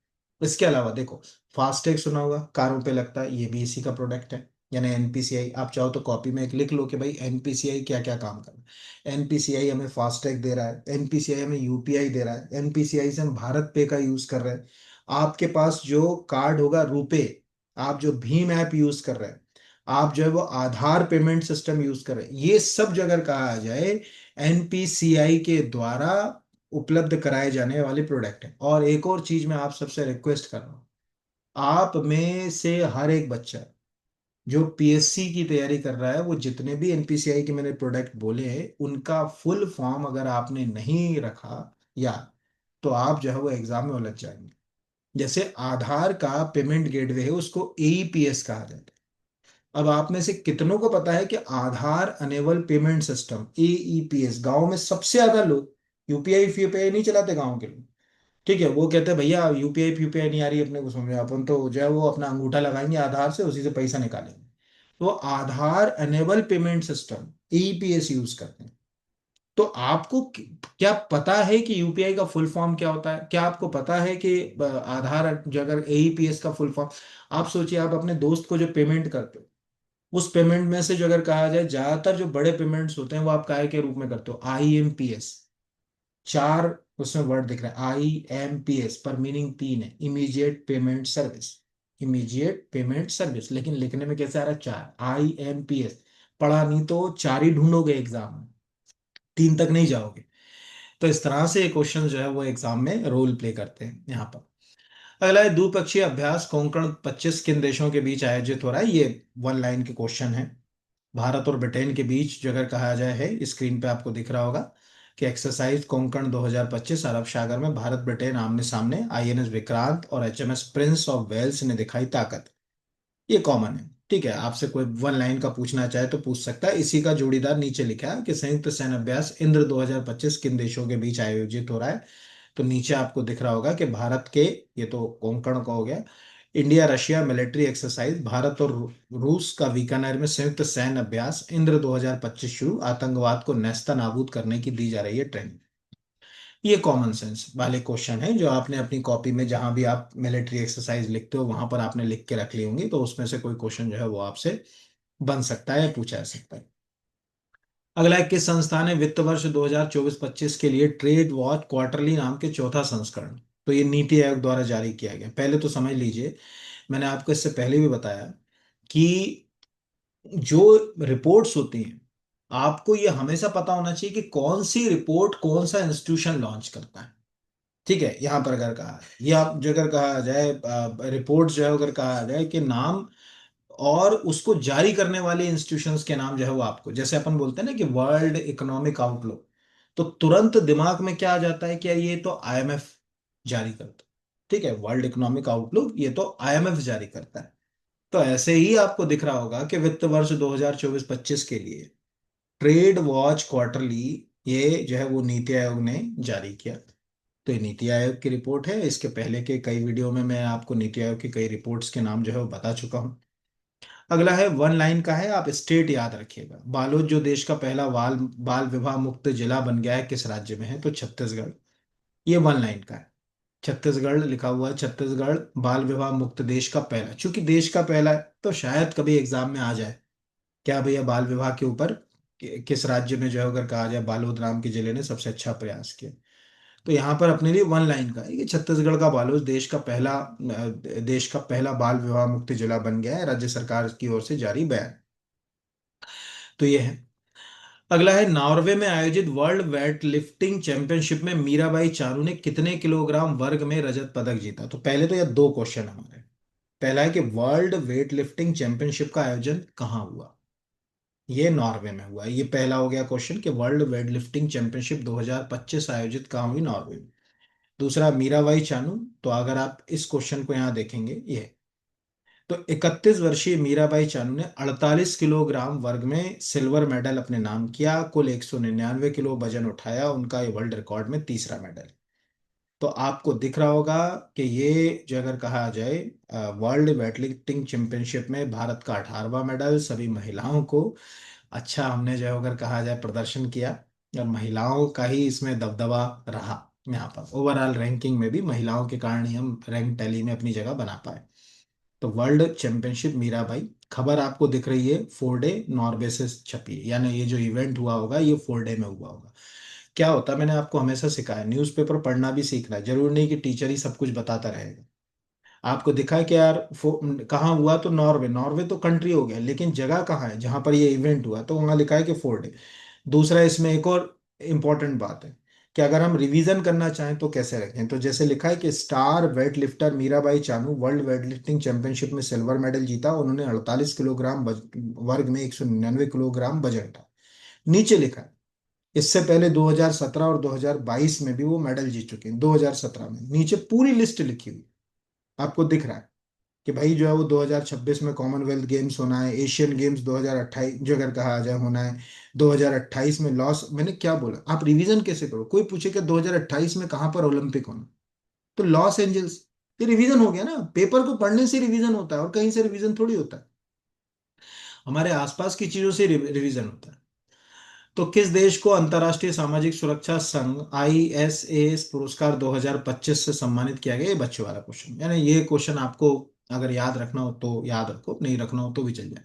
इसके अलावा देखो, फास्टैग सुना होगा, कारों पे लगता है, ये भी इसी का प्रोडक्ट है। यानी एनपीसीआई, आप चाहो तो कॉपी में एक लिख लो कि भाई एनपीसीआई क्या क्या काम कर रहा है। एनपीसीआई हमें फास्टैग दे रहा है, एनपीसीआई हमें यूपीआई दे रहा है, एनपीसीआई से हम भारत पे का यूज कर रहे हैं। आपके पास जो कार्ड होगा रुपे, आप जो भीम ऐप यूज कर रहे हैं, आप जो है वो आधार पेमेंट सिस्टम यूज कर रहे हैं, ये सब जो अगर कहा जाए एनपीसीआई के द्वारा उपलब्ध कराए जाने वाले प्रोडक्ट है। और एक और चीज मैं आप सबसे रिक्वेस्ट कर रहा हूँ, आप में से हर एक बच्चा जो पीएससी की तैयारी कर रहा है, वो जितने भी एनपीसीआई के मैंने प्रोडक्ट बोले हैं उनका फुल फॉर्म अगर आपने नहीं रखा या, तो आप जो है वो एग्जाम में उलझ जाएंगे। जैसे आधार का पेमेंट गेटवे है उसको एईपीएस कहा जाता है। अब आप में से कितनों को पता है कि आधार अनेबल पेमेंट सिस्टम एईपीएस, गांव में सबसे ज्यादा लोग यूपीआई फीपीआई नहीं चलाते गांव के लोग। ठीक है, वो कहते हैं भैया यूपीआई फीपीआई नहीं आ रही अपने को समझ में, अपन तो जो है वो अपना अंगूठा लगाएंगे आधार से, उसी से पैसा निकालेंगे। तो Aadhaar enabled payment system AEPS use करते हैं। तो आपको क्या पता है कि यूपीआई का फुल फॉर्म क्या होता है? क्या आपको पता है कि आधार जो अगर एईपीएस का फुल फॉर्म, आप सोचिए आप अपने दोस्त को जो पेमेंट करते हो, उस पेमेंट में से जो अगर कहा जाए ज्यादातर जो बड़े पेमेंट्स होते हैं वो आप काय के रूप में करते हो, आईएमपीएस। 4 उसमें वर्ड दिख रहा है, आईएमपीएस पर मीनिंग 3 है, immediate payment service. Immediate payment service, लेकिन लिखने में कैसे आ रहा है, 4 आईएमपीएस। पढ़ा नहीं तो 4 ही ढूंढोगे एग्जाम में, 3 तक नहीं जाओगे। तो इस तरह से क्वेश्चन जो है वो एग्जाम में रोल प्ले करते हैं यहाँ पर। अगला है, द्विपक्षीय अभ्यास कोंकण 25 किन देशों के बीच आयोजित हो रहा है। ये 1 लाइन के क्वेश्चन है। भारत और ब्रिटेन के बीच जो अगर कहा जाए है, स्क्रीन पे आपको दिख रहा होगा, कि एक्सरसाइज कोंकण 2025 अरब सागर में भारत ब्रिटेन आमने सामने, आईएनएस विक्रांत और एचएमएस प्रिंस ऑफ वेल्स ने दिखाई ताकत। ये कॉमन है, ठीक है। आपसे कोई वन लाइन का पूछना चाहे तो पूछ सकता है। इसी का जोड़ीदार नीचे लिखा है कि संयुक्त सैन्य अभ्यास इंद्र 2025 किन देशों के बीच आयोजित हो रहा है। तो नीचे आपको दिख रहा होगा कि भारत के, ये तो कोंकण का हो गया, India Russia military exercise, Bharat और रूस का बीकानेर में संयुक्त सैन्य अभ्यास इंद्र 2025 शुरू, आतंकवाद को नेस्ता नाबूद करने की दी जा रही है ट्रेनिंग। ये कॉमन सेंस वाले क्वेश्चन हैं जो आपने अपनी कॉपी में जहां भी आप मिलिट्री एक्सरसाइज लिखते हो वहां पर आपने लिख के रख ली होंगी, तो उसमें से कोई क्वेश्चन जो है वो आपसे बन सकता है या पूछा जा सकता है। अगला है, किस संस्था ने वित्त वर्ष 2024-25 के लिए ट्रेड वॉच क्वार्टरली नाम के चौथा संस्करण, तो ये नीति आयोग द्वारा जारी किया गया। पहले तो समझ लीजिए, मैंने आपको इससे पहले भी बताया कि जो रिपोर्ट्स होती हैं, आपको ये हमेशा पता होना चाहिए कि कौन सी रिपोर्ट कौन सा इंस्टीट्यूशन लॉन्च करता है। ठीक है, यहां पर अगर कहा है, या जो अगर कहा जाए रिपोर्ट जो है अगर कहा जाए कि नाम और उसको जारी करने वाले इंस्टीट्यूशंस के नाम जो है वो आपको, जैसे अपन बोलते हैं ना कि वर्ल्ड इकोनॉमिक आउटलुक, तो तुरंत दिमाग में क्या आ जाता है कि यार ये तो आईएमएफ जारी करता है। ठीक है, वर्ल्ड इकोनॉमिक आउटलुक ये तो आईएमएफ जारी करता है। तो ऐसे ही आपको दिख रहा होगा कि वित्त वर्ष 2024-25 के लिए ट्रेड वॉच क्वार्टरली, ये जो है वो नीति आयोग ने जारी किया। तो ये नीति आयोग की रिपोर्ट है। इसके पहले के कई वीडियो में मैं आपको नीति आयोग की कई रिपोर्ट्स के नाम जो है वो बता चुका हूं। अगला है, वन लाइन का है, आप स्टेट याद रखिएगा। बालोद जो देश का पहला बाल बाल विवाह मुक्त जिला बन गया है, किस राज्य में है, तो छत्तीसगढ़। ये वन लाइन का है, छत्तीसगढ़ लिखा हुआ है। छत्तीसगढ़ बाल विवाह मुक्त देश का पहला, चूंकि देश का पहला है तो शायद कभी एग्जाम में आ जाए, क्या भैया बाल विवाह के ऊपर किस राज्य में जो है अगर कहा जाए बालोद नाम के जिले ने सबसे अच्छा प्रयास किया। तो यहाँ पर अपने लिए वन लाइन का है कि छत्तीसगढ़ का बालोद देश का पहला बाल विवाह मुक्त जिला बन गया है, राज्य सरकार की ओर से जारी बयान। तो ये है। अगला है, नॉर्वे में आयोजित वर्ल्ड वेट लिफ्टिंग चैंपियनशिप में मीराबाई चानू ने कितने किलोग्राम वर्ग में रजत पदक जीता। तो पहले तो ये दो क्वेश्चन हमारे। पहला है कि वर्ल्ड वेट लिफ्टिंग चैंपियनशिप का आयोजन कहाँ हुआ, ये नॉर्वे में हुआ। ये पहला हो गया क्वेश्चन कि वर्ल्ड वेट लिफ्टिंग चैंपियनशिप 2025 आयोजित कहाँ हुई, नॉर्वे में। दूसरा, मीराबाई चानू, तो अगर आप इस क्वेश्चन को यहाँ देखेंगे, ये तो 31 वर्षीय मीराबाई चानू ने 48 किलोग्राम वर्ग में सिल्वर मेडल अपने नाम किया, कुल 199 किलो वजन उठाया, उनका ये वर्ल्ड रिकॉर्ड में तीसरा मेडल। तो आपको दिख रहा होगा कि ये जो अगर कहा जाए वर्ल्ड वेटलिफ्टिंग चैंपियनशिप में भारत का 18वां मेडल, सभी महिलाओं को अच्छा हमने जो है अगर कहा जाए प्रदर्शन किया, और महिलाओं का ही इसमें दबदबा रहा। यहाँ पर ओवरऑल रैंकिंग में भी महिलाओं के कारण ही हम रैंक टैली में अपनी जगह बना पाए। तो वर्ल्ड चैंपियनशिप मीराबाई, खबर आपको दिख रही है 4 डे नॉर्वे से छपी है, यानी ये जो इवेंट हुआ होगा ये 4 डे में हुआ होगा। क्या होता है, मैंने आपको हमेशा सिखाया, न्यूज़पेपर पढ़ना भी सीखना है, जरूरी नहीं कि टीचर ही सब कुछ बताता रहेगा। आपको दिखा है कि यार कहाँ हुआ, तो नॉर्वे, नॉर्वे तो कंट्री हो गया, लेकिन जगह कहाँ है जहां पर ये इवेंट हुआ, तो वहां लिखा है कि 4 डे। दूसरा, इसमें एक और इम्पॉर्टेंट बात है कि अगर हम रिवीजन करना चाहें तो कैसे रखें, तो जैसे लिखा है कि star weight lifter Mirabai Chanu world weight lifting championship में सिल्वर मेडल जीता, उन्होंने 48 किलोग्राम वर्ग में 199 किलोग्राम वजन उठाया। नीचे लिखा है इससे पहले 2017 और 2022 में भी वो मेडल जीत चुके हैं। 2017 में नीचे पूरी लिस्ट लिखी हुई आपको दिख रहा है कि भाई जो है वो 2026 में कॉमनवेल्थ गेम्स होना है, एशियन गेम्स 2028 जो अगर कहा जाए होना है, 2028 में लॉस, मैंने क्या बोला, आप रिवीजन कैसे करो, कोई पूछे कि 2028 में कहां पर ओलंपिक होना, तो लॉस एंजल्स। ये रिवीजन हो गया ना, पेपर को पढ़ने से रिवीजन होता है और कहीं से रिवीजन थोड़ी होता है, हमारे आसपास की चीजों से रिवीजन होता है। तो किस देश को अंतर्राष्ट्रीय सामाजिक सुरक्षा संघ आईएसएस पुरस्कार 2025 से सम्मानित किया गया, ये बच्चों वाला क्वेश्चन, यानी ये क्वेश्चन आपको अगर याद रखना हो तो याद रखो, नहीं रखना हो तो भी चल जाए।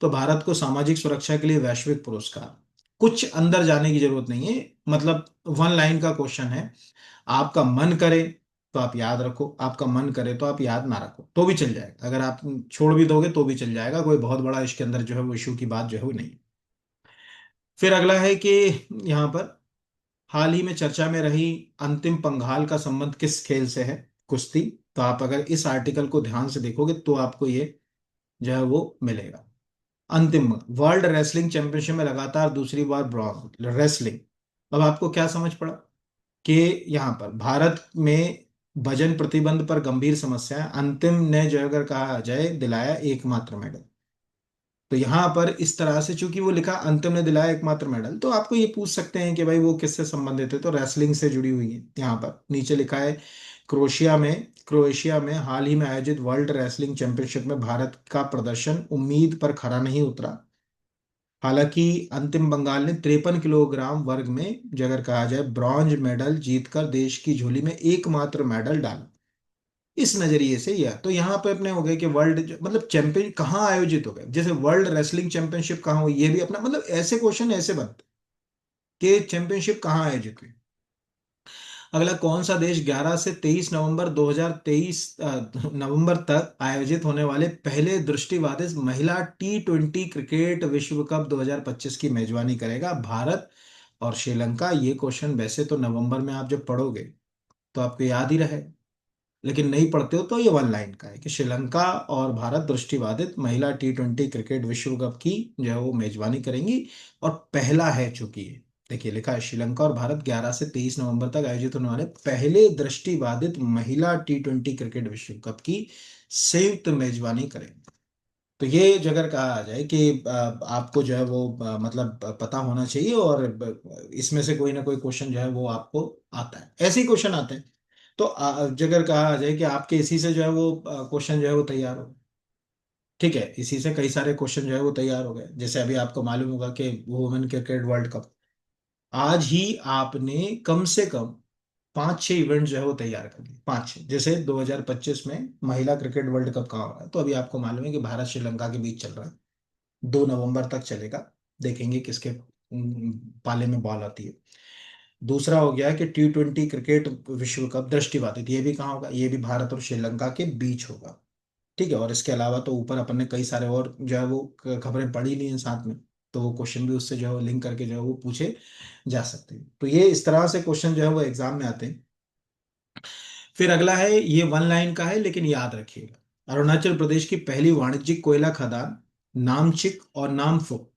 तो भारत को सामाजिक सुरक्षा के लिए वैश्विक पुरस्कार, कुछ अंदर जाने की जरूरत नहीं है, मतलब वन लाइन का क्वेश्चन है। आपका मन करे तो आप याद रखो, आपका मन करे तो आप याद ना रखो तो भी चल जाएगा, अगर आप छोड़ भी दोगे तो भी चल जाएगा, कोई बहुत बड़ा इसके अंदर जो है वो इशू की बात जो है वो नहीं। फिर अगला है कि यहाँ पर हाल ही में चर्चा में रही अंतिम पंघाल का संबंध किस खेल से है, कुश्ती। तो आप अगर इस आर्टिकल को ध्यान से देखोगे तो आपको ये जो है वो मिलेगा। अंतिम वर्ल्ड रेसलिंग चैंपियनशिप में लगातार दूसरी बार ब्रॉन्ज, रेसलिंग, अब आपको क्या समझ पड़ा कि यहाँ पर भारत में वजन प्रतिबंध पर गंभीर समस्या है, अंतिम ने जो अगर कहा जाए दिलाया एकमात्र मेडल। तो यहाँ पर इस तरह से चूंकि वो लिखा अंतिम ने दिलाया एकमात्र मेडल, तो आपको ये पूछ सकते हैं कि भाई वो किससे संबंधित है, तो रेसलिंग से जुड़ी हुई है। यहाँ पर नीचे लिखा है क्रोएशिया में क्रोएशिया में हाल ही में आयोजित वर्ल्ड रेसलिंग चैंपियनशिप में भारत का प्रदर्शन उम्मीद पर खरा नहीं उतरा। हालांकि अंतिम बंगाल ने 53 किलोग्राम वर्ग में जो अगर कहा जाए ब्रॉन्ज मेडल जीतकर देश की झोली में एकमात्र मेडल डाला। इस नजरिए से यह तो यहाँ पे अपने हो गए कि वर्ल्ड मतलब चैंपियन कहाँ आयोजित हो गए, जैसे वर्ल्ड रेसलिंग चैंपियनशिप कहाँ हुई, ये भी अपना मतलब ऐसे क्वेश्चन ऐसे बनते कि चैंपियनशिप कहाँ आयोजित हुई। अगला, कौन सा देश 11 से 23 नवंबर 2023 नवंबर तक आयोजित होने वाले पहले दृष्टिबाधित महिला T20 क्रिकेट विश्व कप 2025 की मेजबानी करेगा? भारत और श्रीलंका। ये क्वेश्चन वैसे तो नवंबर में आप जब पढ़ोगे तो आपको याद ही रहे, लेकिन नहीं पढ़ते हो तो ये वन लाइन का है कि श्रीलंका और भारत दृष्टिबाधित महिला T20 क्रिकेट विश्व कप की जो है वो मेजबानी करेंगी। और पहला है चूंकि ये, देखिए लिखा है श्रीलंका और भारत 11 से 23 नवंबर तक आयोजित होने वाले पहले दृष्टिबाधित महिला T20 क्रिकेट विश्व कप की संयुक्त मेजबानी करेंगे। तो ये जगह कहा आ जाए कि आपको जो है वो मतलब पता होना चाहिए, और इसमें से कोई ना कोई क्वेश्चन जो है वो आपको आता है, ऐसे ही क्वेश्चन आते हैं। तो जगह कहा आ जाए कि आपके इसी से जो है वो क्वेश्चन जो है वो तैयार हो। ठीक है, इसी से कई सारे क्वेश्चन जो है वो तैयार हो गए। जैसे अभी आपको मालूम होगा कि वुमेन क्रिकेट वर्ल्ड कप, आज ही आपने कम से कम 5-6 इवेंट जो है वो तैयार कर लिए, 5-6। जैसे 2025 में महिला क्रिकेट वर्ल्ड कप कहाँ हो रहा है, तो अभी आपको मालूम है कि भारत श्रीलंका के बीच चल रहा है, 2 नवंबर तक चलेगा। देखेंगे किसके पाले में बॉल आती है। दूसरा हो गया कि T20 क्रिकेट विश्व कप दृष्टिबाधित, ये भी कहाँ होगा, ये भी भारत और श्रीलंका के बीच होगा। ठीक है, और इसके अलावा तो ऊपर अपन ने कई सारे और जो है वो खबरें पढ़ी ली हैं साथ में, तो वो क्वेश्चन भी उससे जो है लिंक करके जो है वो पूछे जा सकते हैं। तो ये इस तरह से क्वेश्चन जो है वो एग्जाम में आते हैं। फिर अगला है, ये वन लाइन का है लेकिन याद रखिएगा। अरुणाचल प्रदेश की पहली वाणिज्यिक कोयला खदान नामचिक और नामफुक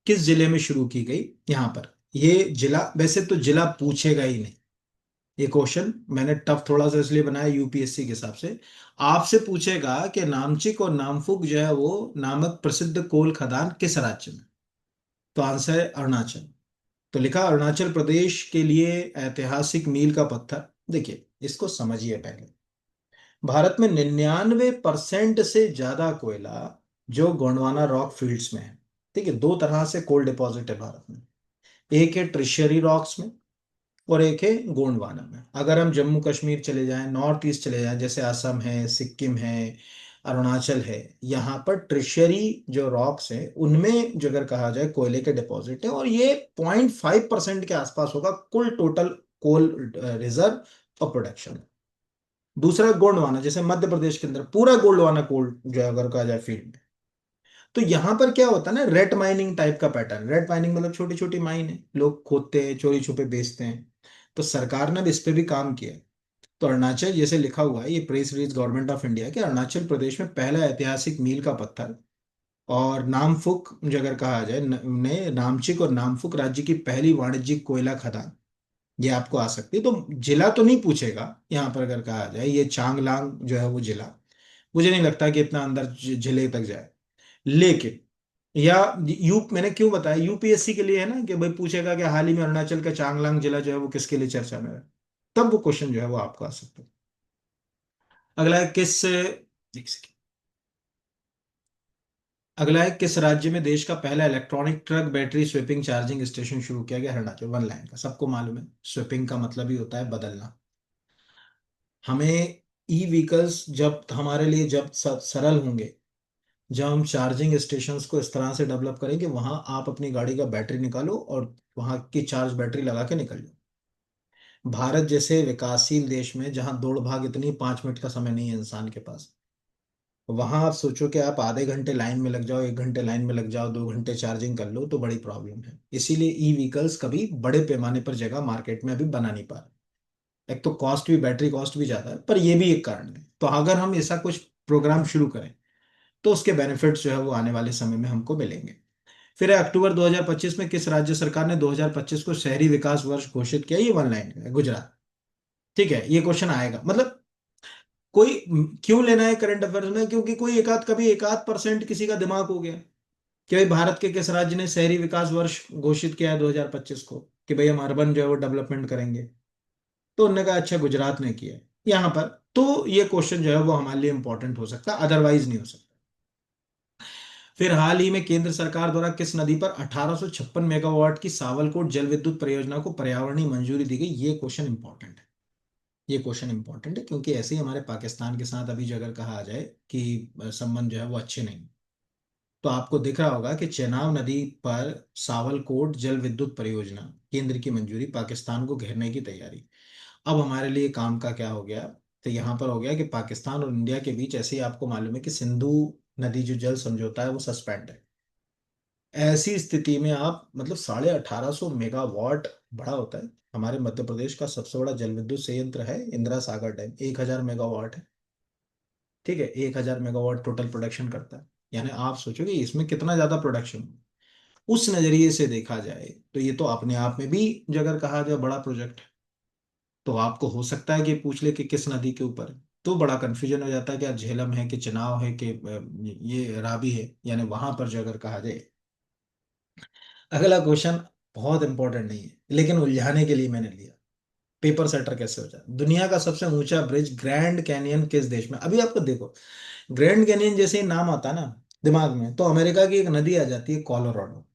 किस जिले में शुरू की गई? यहाँ पर ये जिला, वैसे तो जिला पूछेगा ही नहीं, ये क्वेश्चन मैंने टफ थोड़ा सा इसलिए बनाया यूपीएससी के हिसाब से। आपसे पूछेगा कि नामचिक और नामफुक जो है वो नामक प्रसिद्ध कोल खदान किस राज्य में? तो आंसर है अरुणाचल। तो लिखा अरुणाचल प्रदेश के लिए ऐतिहासिक मील का पत्थर। देखिए इसको समझिए पहले। भारत में 99% से ज्यादा कोयला जो गोंडवाना रॉक फील्ड्स में है। ठीक है, दो तरह से कोल डिपॉजिट है भारत में, एक है ट्रिशरी रॉक्स में और एक है गोंडवाना में। अगर हम जम्मू कश्मीर चले जाएं, नॉर्थ ईस्ट चले जाएं, जैसे असम है, सिक्किम है, अरुणाचल है, यहाँ पर ट्रिशरी जो रॉक्स हैं उनमें जो अगर कहा जाए कोयले के डिपॉजिट है, और ये 0.5% के आसपास होगा कुल टोटल कोल रिजर्व और प्रोडक्शन। दूसरा गोंडवाना, जैसे मध्य प्रदेश के अंदर पूरा गोंडवाना कोल जो है अगर कहा जाए फील्ड में, तो यहाँ पर क्या होता है ना, रेट माइनिंग टाइप का पैटर्न। रेट माइनिंग मतलब छोटी छोटी माइन है, लोग खोदते हैं, चोरी छुपे बेचते हैं। तो सरकार ने अब इस पे भी काम किया है। तो अरुणाचल, जैसे लिखा हुआ है ये press release government of India के, अरुणाचल प्रदेश में पहला ऐतिहासिक मील का पत्थर और नामफुक जो अगर कहा जाए ने नामचिक और नामफुक राज्य की पहली वाणिज्यिक कोयला खदान, ये आपको आ सकती है। तो जिला तो नहीं पूछेगा यहाँ पर अगर कहा जाए, ये चांगलांग जो है वो जिला, मुझे नहीं लगता कि इतना अंदर जिले तक जाए। लेकिन या मैंने क्यों बताया यूपीएससी के लिए है ना, कि भाई पूछेगा कि हाल ही में अरुणाचल का चांगलांग जिला जो है वो किसके लिए चर्चा में है, तब वो क्वेश्चन जो है वो आपको आ सकता है। अगला है किस एक सेकंड। अगला है किस राज्य में देश का पहला electronic truck battery swapping charging station शुरू किया गया? अरुणाचल। वन लाइन का सबको मालूम है, स्वेपिंग का मतलब ही होता है बदलना। हमें ई व्हीकल्स जब हमारे लिए जब सरल होंगे, जब हम चार्जिंग स्टेशंस को इस तरह से डेवलप करेंगे, वहां आप अपनी गाड़ी का बैटरी निकालो और वहां की चार्ज बैटरी लगा के निकल जाओ। भारत जैसे विकासशील देश में जहां दौड़ भाग इतनी, 5 मिनट का समय नहीं है इंसान के पास, वहां आप सोचो कि आप आधे घंटे लाइन में लग जाओ, 1 घंटे लाइन में लग जाओ, 2 घंटे चार्जिंग कर लो, तो बड़ी प्रॉब्लम है। इसीलिए ई व्हीकल्स कभी बड़े पैमाने पर जगह मार्केट में अभी बना नहीं पा रहे। एक तो कॉस्ट भी, बैटरी कॉस्ट भी ज्यादा है, पर ये भी एक कारण है। तो अगर हम ऐसा कुछ प्रोग्राम शुरू करें तो उसके बेनिफिट्स जो है वो आने वाले समय में हमको मिलेंगे। फिर है अक्टूबर 2025 में किस राज्य सरकार ने 2025 को शहरी विकास वर्ष घोषित किया? ये वन लाइन है, गुजरात। ठीक है, ये क्वेश्चन आएगा मतलब कोई क्यों लेना है करंट अफेयर्स में, क्योंकि कोई एकाध कभी एकाध परसेंट किसी का दिमाग हो गया कि भाई भारत के किस राज्य ने शहरी विकास वर्ष घोषित किया है 2025 को, कि भाई हम अर्बन जो है वो डेवलपमेंट करेंगे। तो उन्होंने कहा अच्छा गुजरात ने किया है यहाँ पर। तो ये क्वेश्चन जो है वो हमारे लिए इंपॉर्टेंट हो सकता है, अदरवाइज नहीं हो सकता। फिर हाल ही में केंद्र सरकार द्वारा किस नदी पर 1856 मेगावाट की सावलकोट जल विद्युत परियोजना को पर्यावरणीय मंजूरी दी गई? ये क्वेश्चन इंपॉर्टेंट है। ये क्वेश्चन इंपॉर्टेंट है क्योंकि ऐसे ही हमारे पाकिस्तान के साथ अभी जो अगर कहा जाए कि संबंध जो है वो अच्छे नहीं, तो आपको दिख रहा होगा कि चेनाब नदी पर सावलकोट जल विद्युत परियोजना, केंद्र की मंजूरी, पाकिस्तान को घेरने की तैयारी। अब हमारे लिए काम का क्या हो गया? तो यहाँ पर हो गया कि पाकिस्तान और इंडिया के बीच, ऐसे ही आपको मालूम है कि सिंधु नदी जो जल समझौता है वो सस्पेंड है। ऐसी स्थिति में आप मतलब 1850 मेगावाट बड़ा होता है। हमारे मध्य प्रदेश का सबसे बड़ा जल विद्युत संयंत्र है इंदिरा सागर डैम, 1000 मेगावाट है। ठीक है, 1000 मेगावाट टोटल प्रोडक्शन करता है। यानी आप सोचोगे इसमें कितना ज्यादा प्रोडक्शन। उस नजरिए से देखा जाए तो ये तो अपने आप में भी जो अगर कहा जाए बड़ा प्रोजेक्ट है। तो आपको हो सकता है कि पूछ ले कि किस नदी के ऊपर है। तो बड़ा कंफ्यूजन हो जाता है कि यार झेलम है कि चिनाव है कि ये रावी है, यानी वहां पर जो अगर कहा जाए। अगला क्वेश्चन बहुत इंपॉर्टेंट नहीं है लेकिन उलझाने के लिए मैंने लिया। पेपर सेटर कैसे हो जाए? दुनिया का सबसे ऊंचा ब्रिज ग्रैंड कैनियन किस देश में? अभी आपको देखो, ग्रैंड कैनियन जैसे ही नाम आता है ना दिमाग में, तो अमेरिका की एक नदी आ जाती है कोलोराडो।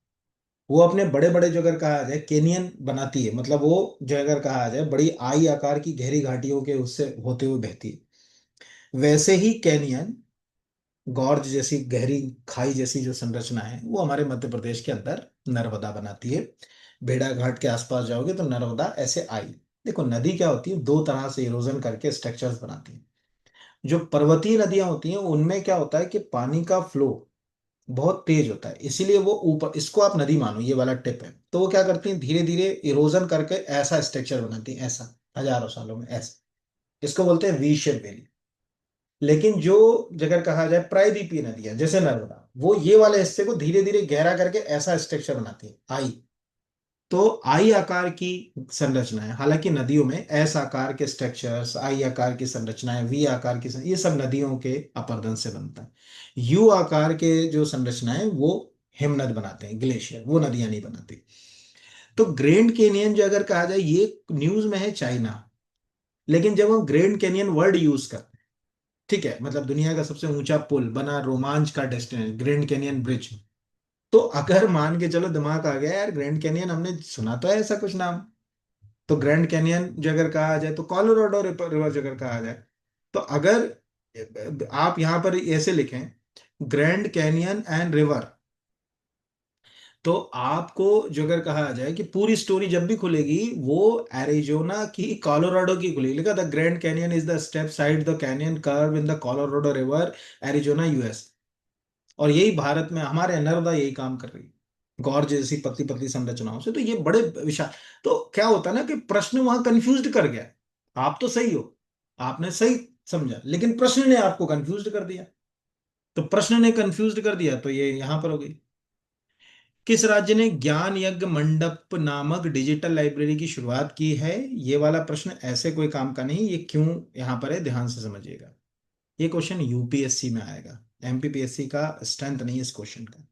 वो अपने बड़े बड़े जो अगर कहा जाए कैनियन बनाती है, मतलब वो जो अगर कहा जाए बड़ी आई आकार की गहरी घाटियों के उससे होते हुए बहती है। वैसे ही कैनियन, गॉर्ज जैसी गहरी खाई जैसी जो संरचना है वो हमारे मध्य प्रदेश के अंदर नर्मदा बनाती है। भेड़ा घाट के आसपास जाओगे तो नर्मदा ऐसे आई। देखो नदी क्या होती है, दो तरह से इरोजन करके स्ट्रक्चर्स बनाती है। जो पर्वतीय नदियां होती हैं उनमें क्या होता है कि पानी का फ्लो बहुत तेज होता है, इसीलिए वो ऊपर, इसको आप नदी मानो ये वाला टिप है, तो वो क्या करती हैं धीरे धीरे इरोजन करके ऐसा स्ट्रक्चर बनाती हैं, ऐसा हजारों सालों में ऐसा। इसको बोलते हैं वी शेप वैली। लेकिन जो जगह कहा जाए प्रायद्वीपीय नदियां जैसे नर्मदा, वो ये वाले हिस्से को धीरे धीरे गहरा करके ऐसा स्ट्रक्चर बनाती है, आई। तो आई आकार की संरचना है, हालांकि नदियों में एस आकार के स्ट्रक्चर्स, आई आकार की संरचनाएं, वी आकार की ये सब नदियों के अपरदन से बनता है। यू आकार के जो संरचनाएं वो हिमनद बनाते हैं, ग्लेशियर, वो नदियां नहीं बनाती। तो ग्रैंड कैनियन जो अगर कहा जाए ये न्यूज में है चाइना, लेकिन जब हम ग्रैंड कैनियन वर्ड यूज करते हैं, ठीक है, मतलब दुनिया का सबसे ऊंचा पुल बना, रोमांच का डेस्टिनेशन ग्रैंड कैनियन ब्रिज। तो अगर मान के चलो दिमाग आ गया यार ग्रैंड कैनियन हमने सुना तो है ऐसा कुछ नाम, तो ग्रैंड कैनियन जो अगर कहा जाए तो कोलोराडो रिवर जो अगर कहा जाए, तो अगर आप यहां पर ऐसे लिखें ग्रैंड कैनियन एंड रिवर, तो आपको जो अगर कहा जाए कि पूरी स्टोरी जब भी खुलेगी वो एरिजोना की कोलोराडो की खुलेगी, लिखा the grand canyon is the step side the canyon curve in the Colorado river, Arizona US. और यही भारत में हमारे नर्मदा यही काम कर रही है, गौर जैसी पतली पतली संरचनाओं से। तो ये बड़े विशाल, तो क्या होता है ना कि प्रश्न वहां कंफ्यूज कर गया। आप तो सही हो, आपने सही समझा, लेकिन प्रश्न ने आपको कंफ्यूज कर दिया। तो प्रश्न ने कंफ्यूज कर दिया तो ये यहां पर हो गई। किस राज्य ने ज्ञान यज्ञ मंडप नामक डिजिटल लाइब्रेरी की शुरुआत की है? ये वाला प्रश्न ऐसे कोई काम का नहीं, ये क्यों यहां पर है ध्यान से समझिएगा। ये क्वेश्चन यूपीएससी में आएगा, एमपीपीएससी का स्ट्रेंथ नहीं है इस क्वेश्चन का।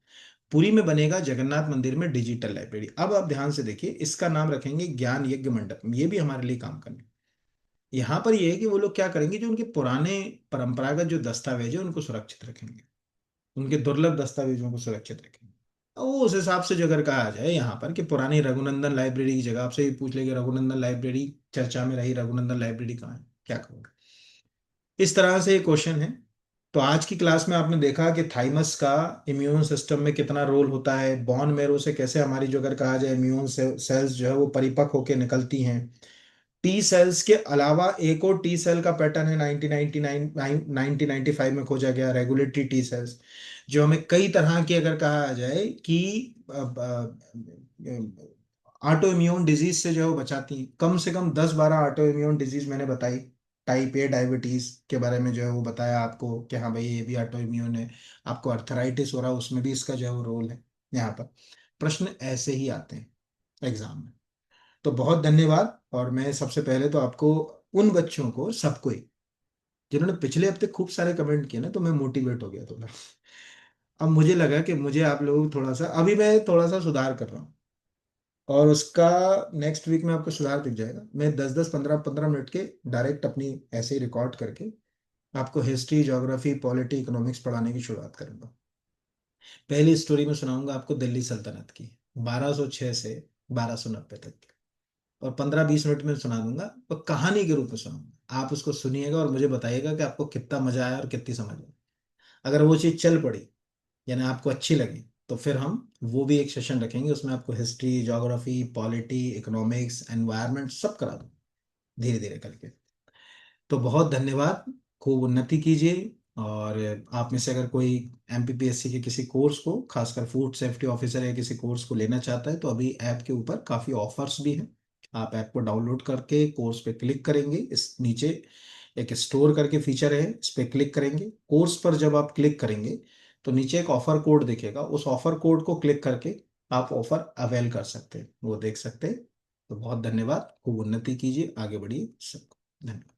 पुरी में बनेगा जगन्नाथ मंदिर में डिजिटल लाइब्रेरी। अब आप ध्यान से देखिए, इसका नाम रखेंगे ज्ञान यज्ञ मंडप, ये भी हमारे लिए काम करने। यहाँ पर ये है कि वो लोग क्या करेंगे, जो उनके पुराने परंपरागत जो दस्तावेज है उनको सुरक्षित रखेंगे, उनके दुर्लभ दस्तावेजों को सुरक्षित रखेंगे। वो उस हिसाब से जो अगर कहा जाए यहाँ पर कि पुरानी रघुनंदन लाइब्रेरी की जगह आपसे भी पूछ लेंगे रघुनंदन लाइब्रेरी चर्चा में रही, रघुनंदन लाइब्रेरी कहाँ है, क्या कहोगे? इस तरह से ये क्वेश्चन है। तो आज की क्लास में आपने देखा कि थाइमस का इम्यून सिस्टम में कितना रोल होता है, बॉन मैरो से कैसे हमारी जो अगर कहा जाए इम्यून सेल्स जो है वो परिपक्व होकर निकलती हैं। टी सेल्स के अलावा एक और टी सेल का पैटर्न है 1999 1995 में खोजा गया, रेगुलेटरी टी सेल्स, जो हमें कई तरह की अगर कहा जाए कि ऑटो इम्यून डिजीज से जो है वो बचाती हैं। कम से कम 10-12 ऑटो इम्यून डिजीज मैंने बताई। टाइप ए डायबिटीज के बारे में जो है वो बताया आपको कि हाँ भाई ये भी ऑटो इम्यून है। आपको अर्थराइटिस हो रहा है उसमें भी इसका जो है वो रोल है। यहाँ पर प्रश्न ऐसे ही आते हैं एग्जाम में। तो बहुत धन्यवाद। और मैं सबसे पहले तो आपको, उन बच्चों को, सबको ही, जिन्होंने पिछले हफ्ते खूब सारे कमेंट किए ना, तो मैं मोटिवेट हो गया थोड़ा। अब मुझे लगा कि मुझे आप लोग थोड़ा सा, अभी मैं थोड़ा सा सुधार कर रहा हूँ, और उसका नेक्स्ट वीक में आपको सुधार दिख जाएगा। मैं 10-10 15-15 मिनट के डायरेक्ट अपनी ऐसे ही रिकॉर्ड करके आपको हिस्ट्री, ज्योग्राफी, पॉलिटी, इकोनॉमिक्स पढ़ाने की शुरुआत करूंगा। पहली स्टोरी में सुनाऊंगा आपको दिल्ली सल्तनत की, 1206 से 1290 तक की। और 15-20 मिनट में सुना दूंगा, तो कहानी के रूप में सुनाऊंगा। आप उसको सुनिएगा और मुझे बताइएगा कि आपको कितना मजा आया और कितनी समझ आई। अगर वो चीज़ चल पड़ी, यानी आपको अच्छी लगी, तो फिर हम वो भी एक सेशन रखेंगे, उसमें आपको history, geography, polity, economics, environment सब करा दूँ, धीरे धीरे करके। तो बहुत धन्यवाद। खूब उन्नति कीजिए। और आप में से अगर कोई एमपीपीएससी के किसी कोर्स को, खासकर फूड सेफ्टी ऑफिसर या किसी कोर्स को लेना चाहता है, तो अभी ऐप के ऊपर काफ़ी ऑफर्स भी हैं। आप ऐप को डाउनलोड करके कोर्स पे क्लिक करेंगे, इस नीचे एक स्टोर करके फीचर है, इस पे क्लिक करेंगे। कोर्स पर जब आप क्लिक करेंगे, तो नीचे एक ऑफर कोड दिखेगा, उस ऑफर कोड को क्लिक करके आप ऑफर अवेल कर सकते हैं, वो देख सकते हैं। तो बहुत धन्यवाद। खूब उन्नति कीजिए, आगे बढ़िए। सबको धन्यवाद।